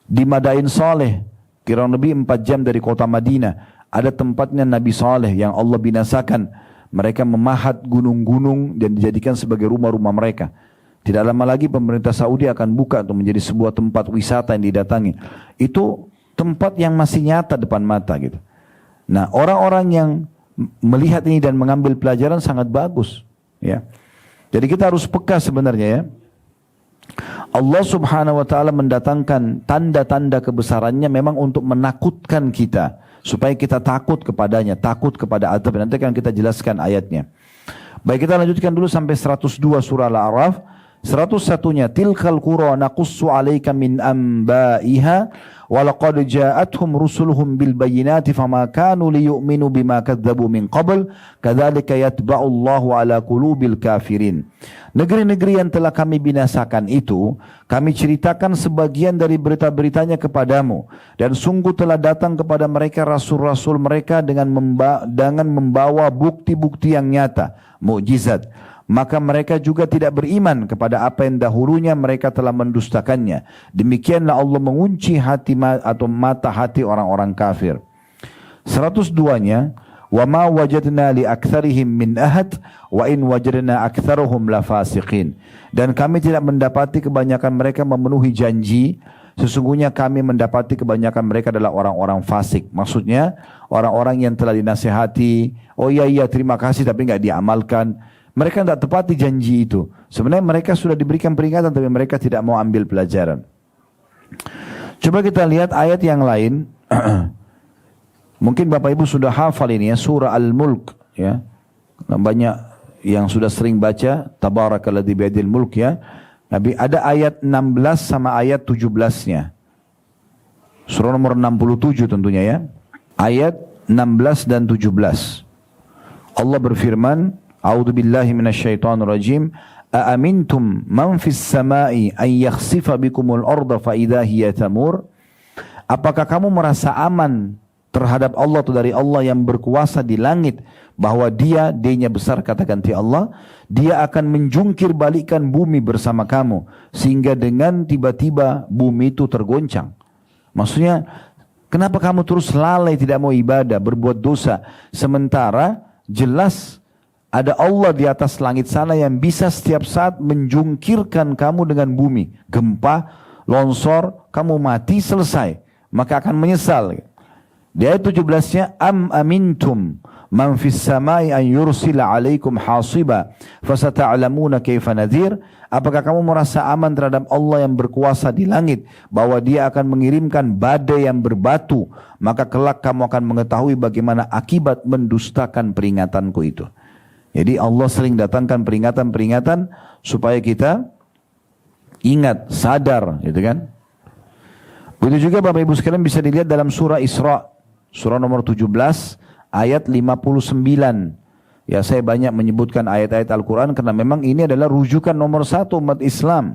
Di Madain Saleh, kurang lebih 4 jam dari kota Madinah, ada tempatnya Nabi Saleh yang Allah binasakan. Mereka memahat gunung-gunung dan dijadikan sebagai rumah-rumah mereka. Tidak lama lagi pemerintah Saudi akan buka untuk menjadi sebuah tempat wisata yang didatangi. Itu tempat yang masih nyata depan mata gitu. Nah, orang-orang yang melihat ini dan mengambil pelajaran sangat bagus, ya. Jadi kita harus peka sebenarnya ya. Allah subhanahu wa ta'ala mendatangkan tanda-tanda kebesarannya memang untuk menakutkan kita. Supaya kita takut kepadanya, takut kepada azab. Nanti akan kita jelaskan ayatnya. Baik, kita lanjutkan dulu sampai 102 surah Al-A'raf. 101-nya, tilkal qura naqussu 'alaika min anba'iha wa laqad ja'atuhum rusuluhum bil bayyinati fama kanu liyu'minu bima kadzdzabu min qabl kadzalika yatba'u Allahu 'ala qulubil kafirin. Negeri-negeri yang telah kami binasakan itu, kami ceritakan sebagian dari berita-beritanya kepadamu. Dan sungguh telah datang kepada mereka rasul-rasul mereka dengan membawa bukti-bukti yang nyata, mukjizat. Maka mereka juga tidak beriman kepada apa yang dahulunya mereka telah mendustakannya. Demikianlah Allah mengunci hati atau mata hati orang-orang kafir. 102-nya, وَمَا وَجَدْنَا لِأَكْثَرِهِمْ مِنْ أَهَدٍ وَإِنْ وَجَدْنَا أَكْثَرُهُمْ لَفَاسِقِينَ. Dan kami tidak mendapati kebanyakan mereka memenuhi janji. Sesungguhnya kami mendapati kebanyakan mereka adalah orang-orang fasik. Maksudnya orang-orang yang telah dinasihati, oh iya terima kasih tapi nggak diamalkan. Mereka tidak tepati janji itu. Sebenarnya mereka sudah diberikan peringatan tapi mereka tidak mau ambil pelajaran. Coba kita lihat ayat yang lain. Mungkin Bapak Ibu sudah hafal ini ya, surah Al-Mulk ya. Banyak yang sudah sering baca Tabarakalladzi biyadil mulk ya. Tapi ada ayat 16 sama ayat 17-nya. Surah nomor 67 tentunya ya. Ayat 16 dan 17. Allah berfirman, A'udzu billahi minasyaitonir rajim. Aamintum man fis sama'i ay yakhsifa bikumul arda fa idza hiya tamur? Apakah kamu merasa aman terhadap Allah atau dari Allah yang berkuasa di langit bahwa D-nya besar kata ganti Allah, dia akan menjungkir balikkan bumi bersama kamu sehingga dengan tiba-tiba bumi itu tergoncang. Maksudnya kenapa kamu terus lalai tidak mau ibadah, berbuat dosa sementara jelas ada Allah di atas langit sana yang bisa setiap saat menjungkirkan kamu dengan bumi, gempa, longsor, kamu mati, selesai. Maka akan menyesal. Di ayat 17-nya, am amintum man fis samai an yursila alaikum hasiba fasata'lamuna kaifa nadhir. Apakah kamu merasa aman terhadap Allah yang berkuasa di langit, bahwa dia akan mengirimkan badai yang berbatu, maka kelak kamu akan mengetahui bagaimana akibat mendustakan peringatanku itu. Jadi Allah sering datangkan peringatan-peringatan supaya kita ingat, sadar, gitu kan. Begitu juga Bapak Ibu sekalian bisa dilihat dalam surah Isra, surah nomor 17 ayat 59. Ya, saya banyak menyebutkan ayat-ayat Al-Quran karena memang ini adalah rujukan nomor satu umat Islam.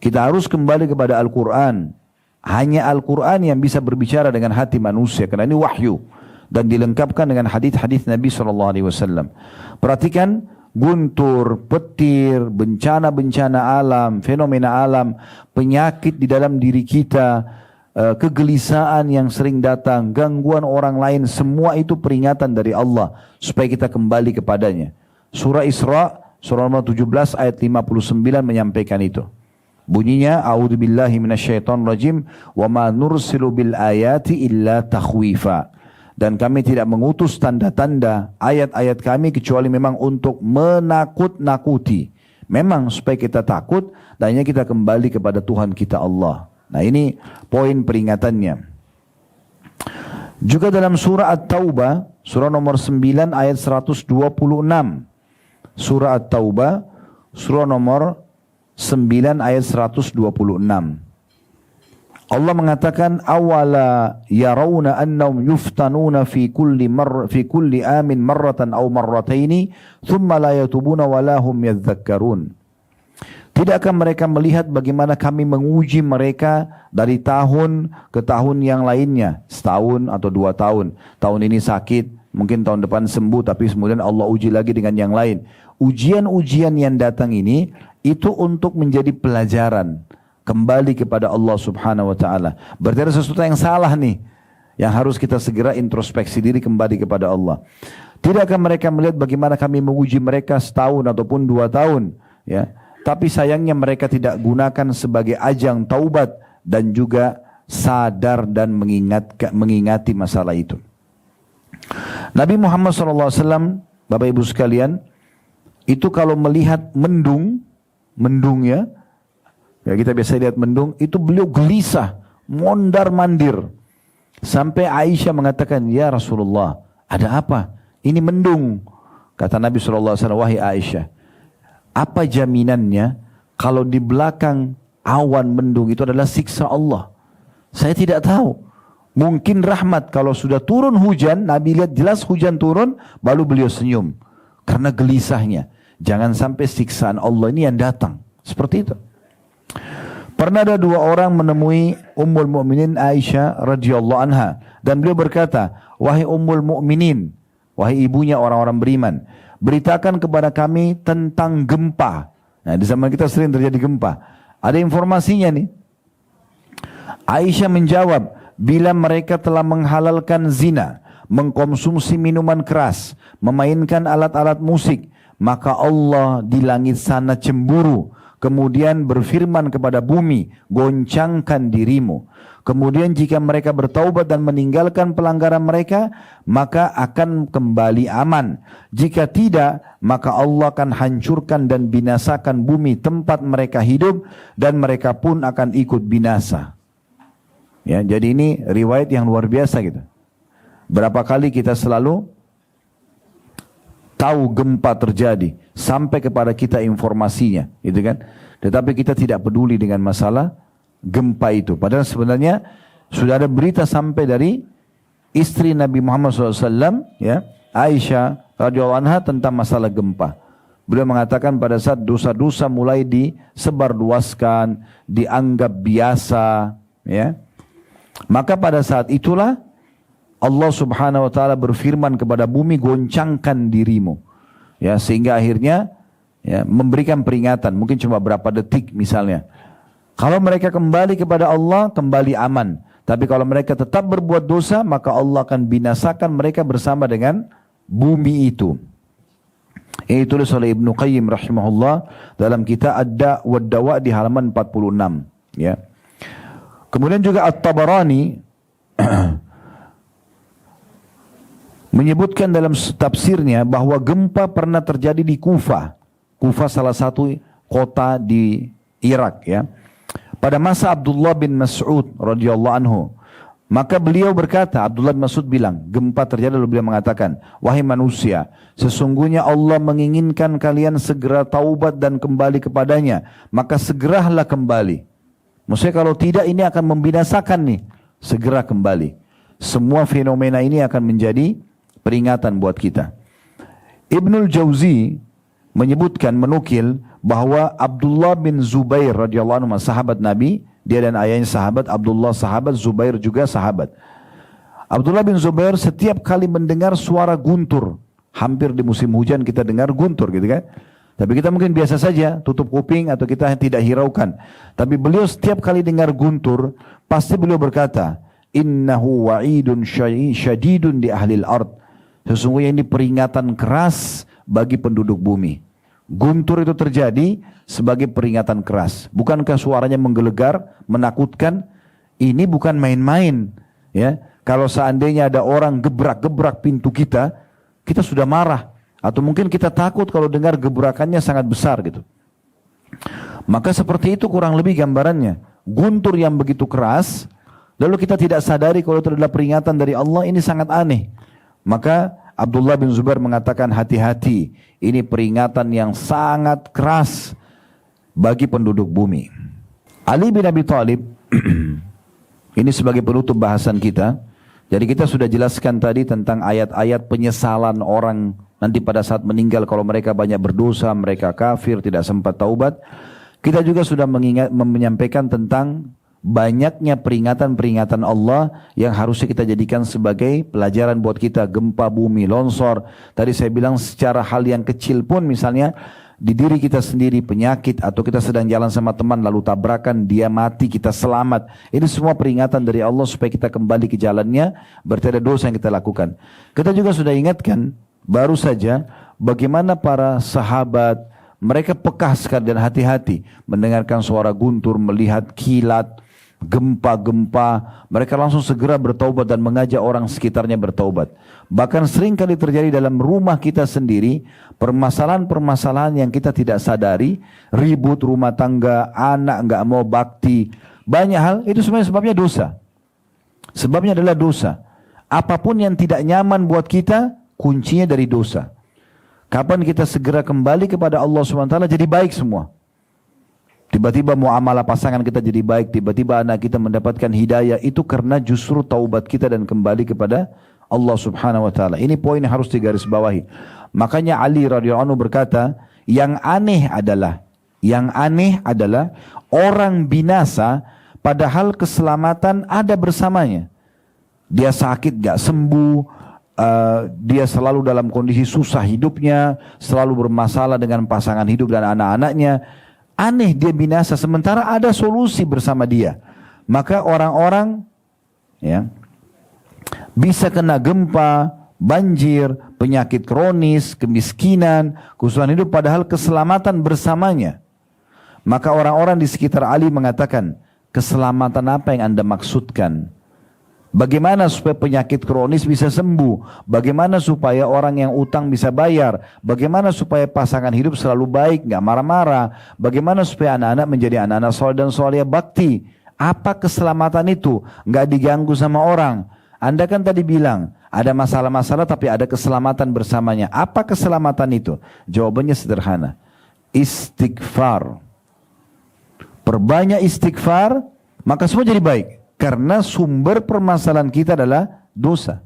Kita harus kembali kepada Al-Quran. Hanya Al-Quran yang bisa berbicara dengan hati manusia, karena ini wahyu dan dilengkapkan dengan hadis-hadis Nabi SAW. Perhatikan, guntur, petir, bencana-bencana alam, fenomena alam, penyakit di dalam diri kita, kegelisahan yang sering datang, gangguan orang lain, semua itu peringatan dari Allah supaya kita kembali kepadanya. Surah Isra, surah nomor 17 ayat 59 menyampaikan itu. Bunyinya, a'udzubillahi minasyaitonirrajim, wa ma nursilu bil ayati illa takhwifa. Dan kami tidak mengutus tanda-tanda ayat-ayat kami kecuali memang untuk menakut-nakuti. Memang supaya kita takut dan kita kembali kepada Tuhan kita Allah. Nah, ini poin peringatannya. Juga dalam surah At-Taubah, surah nomor 9 ayat 126. Surah At-Taubah, surah nomor 9 ayat 126. Allah mengatakan, awala yarawna annahum yuftanuna fi kulli amin marratan aw marrataini thumma la yatubuna wa lahum yadhakkarun. Tidakkah mereka melihat bagaimana kami menguji mereka dari tahun ke tahun yang lainnya, setahun atau 2 tahun. Tahun ini sakit, mungkin tahun depan sembuh, tapi kemudian Allah uji lagi dengan yang lain. Ujian-ujian yang datang ini itu untuk menjadi pelajaran kembali kepada Allah Subhanahu wa taala. Berarti ada sesuatu yang salah nih, yang harus kita segera introspeksi diri kembali kepada Allah. Tidakkah mereka melihat bagaimana kami menguji mereka setahun ataupun 2 tahun, ya? Tapi sayangnya mereka tidak gunakan sebagai ajang taubat dan juga sadar dan mengingati masalah itu. Nabi Muhammad SAW, Bapak Ibu sekalian, itu kalau melihat mendung ya kita biasa lihat mendung, itu beliau gelisah, mondar-mandir. Sampai Aisyah mengatakan, ya Rasulullah, ada apa? Ini mendung. Kata Nabi SAW, wahai Aisyah, apa jaminannya kalau di belakang awan mendung itu adalah siksa Allah? Saya tidak tahu. Mungkin rahmat, kalau sudah turun hujan, Nabi lihat jelas hujan turun, baru beliau senyum. Karena gelisahnya. Jangan sampai siksaan Allah ini yang datang. Seperti itu. Pernah ada 2 orang menemui Ummul Mukminin Aisyah radhiyallahu anha. Dan beliau berkata, wahai Ummul Mukminin, wahai ibunya orang-orang beriman, beritakan kepada kami tentang gempa. Nah, di zaman kita sering terjadi gempa. Ada informasinya nih. Aisyah menjawab, bila mereka telah menghalalkan zina, mengkonsumsi minuman keras, memainkan alat-alat musik, maka Allah di langit sana cemburu. Kemudian berfirman kepada bumi, goncangkan dirimu. Kemudian jika mereka bertaubat dan meninggalkan pelanggaran mereka, maka akan kembali aman. Jika tidak, maka Allah akan hancurkan dan binasakan bumi tempat mereka hidup, dan mereka pun akan ikut binasa. Ya, jadi ini riwayat yang luar biasa gitu. Berapa kali kita selalu tahu gempa terjadi, sampai kepada kita informasinya, gitu kan? Tetapi kita tidak peduli dengan masalah gempa itu. Padahal sebenarnya sudah ada berita sampai dari istri Nabi Muhammad SAW, ya, Aisyah radhiyallahu anha, tentang masalah gempa. Beliau mengatakan pada saat dosa-dosa mulai disebarluaskan, dianggap biasa, ya, maka pada saat itulah Allah Subhanahu wa taala berfirman kepada bumi, goncangkan dirimu. Ya, sehingga akhirnya ya, memberikan peringatan, mungkin cuma berapa detik misalnya. Kalau mereka kembali kepada Allah, kembali aman. Tapi kalau mereka tetap berbuat dosa, maka Allah akan binasakan mereka bersama dengan bumi itu. Ini ditulis oleh Ibnu Qayyim rahimahullah dalam kitab Ad-Da' wad Dawa di halaman 46. Ya. Kemudian juga At-Tabarani menyebutkan dalam tafsirnya bahwa gempa pernah terjadi di Kufah. Kufah salah satu kota di Irak, ya. Pada masa Abdullah bin Mas'ud radhiyallahu anhu. Maka beliau berkata, Abdullah bin Mas'ud bilang, gempa terjadi lalu beliau mengatakan, wahai manusia, sesungguhnya Allah menginginkan kalian segera taubat dan kembali kepadanya, maka segeralah kembali. Maksudnya kalau tidak ini akan membinasakan nih, segera kembali. Semua fenomena ini akan menjadi peringatan buat kita. Ibnul Jauzi menyebutkan, menukil bahwa Abdullah bin Zubair radhiyallahu anhu, sahabat Nabi, dia dan ayahnya sahabat, Abdullah sahabat, Zubair juga sahabat. Abdullah bin Zubair setiap kali mendengar suara guntur, hampir di musim hujan kita dengar guntur gitu kan. Tapi kita mungkin biasa saja, tutup kuping atau kita tidak hiraukan. Tapi beliau setiap kali dengar guntur, pasti beliau berkata, innahu wa'idun syadidun di ahlil ard. Sesungguhnya ini peringatan keras bagi penduduk bumi. Guntur itu terjadi sebagai peringatan keras. Bukankah suaranya menggelegar, menakutkan? Ini bukan main-main. Ya, kalau seandainya ada orang gebrak-gebrak pintu kita, kita sudah marah. Atau mungkin kita takut kalau dengar gebrakannya sangat besar gitu. Maka seperti itu kurang lebih gambarannya. Guntur yang begitu keras, lalu kita tidak sadari kalau itu adalah peringatan dari Allah, ini sangat aneh. Maka Abdullah bin Zubair mengatakan, hati-hati, ini peringatan yang sangat keras bagi penduduk bumi. Ali bin Abi Thalib, ini sebagai penutup bahasan kita. Jadi kita sudah jelaskan tadi tentang ayat-ayat penyesalan orang nanti pada saat meninggal kalau mereka banyak berdosa, mereka kafir, tidak sempat taubat. Kita juga sudah menyampaikan tentang banyaknya peringatan-peringatan Allah yang harusnya kita jadikan sebagai pelajaran buat kita. Gempa bumi, longsor. Tadi saya bilang secara hal yang kecil pun, misalnya di diri kita sendiri penyakit, atau kita sedang jalan sama teman lalu tabrakan, dia mati, kita selamat. Ini semua peringatan dari Allah supaya kita kembali ke jalannya, berarti ada dosa yang kita lakukan. Kita juga sudah ingatkan baru saja bagaimana para sahabat mereka peka sekali dan hati-hati mendengarkan suara guntur, melihat kilat, gempa-gempa, mereka langsung segera bertaubat dan mengajak orang sekitarnya bertaubat. Bahkan sering kali terjadi dalam rumah kita sendiri, permasalahan-permasalahan yang kita tidak sadari, ribut rumah tangga, anak nggak mau bakti, banyak hal, itu sebenarnya sebabnya dosa. Sebabnya adalah dosa. Apapun yang tidak nyaman buat kita, kuncinya dari dosa. Kapan kita segera kembali kepada Allah SWT jadi baik semua. Tiba-tiba muamalah pasangan kita jadi baik, tiba-tiba anak kita mendapatkan hidayah, itu karena justru taubat kita dan kembali kepada Allah Subhanahu wa taala. Ini poin yang harus digarisbawahi. Makanya Ali radhiyallahu anhu berkata, yang aneh adalah orang binasa padahal keselamatan ada bersamanya. Dia sakit gak sembuh, dia selalu dalam kondisi susah hidupnya, selalu bermasalah dengan pasangan hidup dan anak-anaknya. Aneh dia binasa sementara ada solusi bersama dia. Maka orang-orang ya bisa kena gempa, banjir, penyakit kronis, kemiskinan, kesusahan hidup padahal keselamatan bersamanya. Maka orang-orang di sekitar Ali mengatakan, keselamatan apa yang Anda maksudkan? Bagaimana supaya penyakit kronis bisa sembuh? Bagaimana supaya orang yang utang bisa bayar? Bagaimana supaya pasangan hidup selalu baik, nggak marah-marah? Bagaimana supaya anak-anak menjadi anak-anak soleh dan soleh bakti? Apa keselamatan itu? Nggak diganggu sama orang. Anda kan tadi bilang ada masalah-masalah tapi ada keselamatan bersamanya. Apa keselamatan itu? Jawabannya sederhana. Istighfar. Perbanyak istighfar, maka semua jadi baik. Karena sumber permasalahan kita adalah dosa.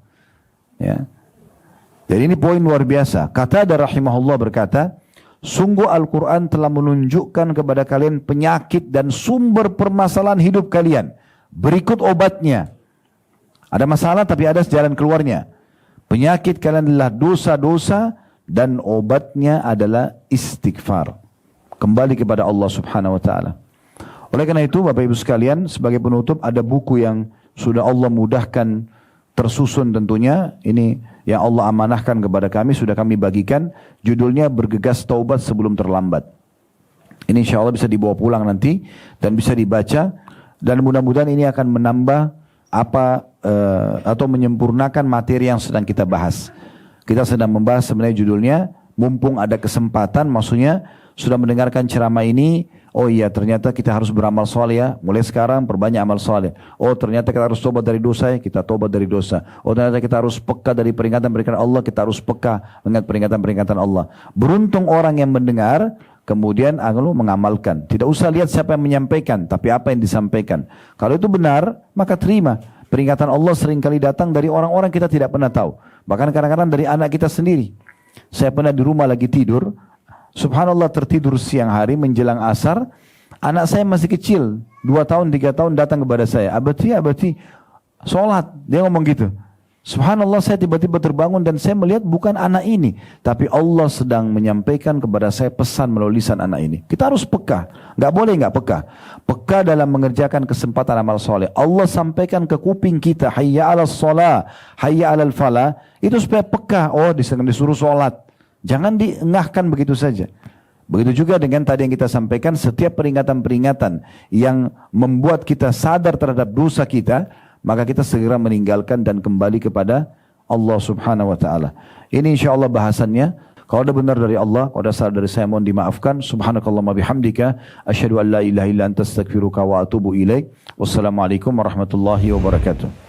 Ya. Jadi ini poin luar biasa. Qatadah rahimahullah berkata, sungguh Al-Quran telah menunjukkan kepada kalian penyakit dan sumber permasalahan hidup kalian. Berikut obatnya. Ada masalah tapi ada jalan keluarnya. Penyakit kalian adalah dosa-dosa dan obatnya adalah istighfar. Kembali kepada Allah Subhanahu wa taala. Oleh karena itu Bapak Ibu sekalian, sebagai penutup ada buku yang sudah Allah mudahkan tersusun tentunya. Ini yang Allah amanahkan kepada kami, sudah kami bagikan. Judulnya Bergegas Taubat Sebelum Terlambat. Ini insya Allah bisa dibawa pulang nanti dan bisa dibaca, dan mudah-mudahan ini akan menambah atau menyempurnakan materi yang sedang kita bahas. Kita sedang membahas sebenarnya judulnya, mumpung ada kesempatan, maksudnya sudah mendengarkan ceramah ini, oh iya ternyata kita harus beramal soleh ya, mulai sekarang perbanyak amal soleh. Oh ternyata kita harus tobat dari dosa ya, kita tobat dari dosa. Oh ternyata kita harus peka dari peringatan-peringatan Allah, kita harus peka dengan peringatan-peringatan Allah. Beruntung orang yang mendengar, kemudian mengamalkan. Tidak usah lihat siapa yang menyampaikan, tapi apa yang disampaikan. Kalau itu benar, maka terima. Peringatan Allah seringkali datang dari orang-orang kita tidak pernah tahu. Bahkan kadang-kadang dari anak kita sendiri. Saya pernah di rumah lagi tidur, subhanallah tertidur siang hari menjelang asar, anak saya masih kecil, 2 tahun, 3 tahun datang kepada saya, abati, sholat. Dia ngomong gitu. Subhanallah, saya tiba-tiba terbangun dan saya melihat bukan anak ini, tapi Allah sedang menyampaikan kepada saya pesan melalui lisan anak ini. Kita harus peka, nggak boleh nggak peka. Peka dalam mengerjakan kesempatan amal soleh. Allah sampaikan ke kuping kita, hayya 'alas shalah, hayya 'alal falah, itu supaya peka. Oh, disuruh sholat. Jangan diengahkan begitu saja. Begitu juga dengan tadi yang kita sampaikan, setiap peringatan-peringatan yang membuat kita sadar terhadap dosa kita, maka kita segera meninggalkan dan kembali kepada Allah subhanahu wa ta'ala. Ini insya Allah bahasannya. Kalau ada benar dari Allah, kalau ada salah dari saya, mohon dimaafkan. Subhanakallahumma bihamdika, asyhadu an la ilaha illa anta astaghfiruka wa atubu ilaik. Wassalamualaikum warahmatullahi wabarakatuh.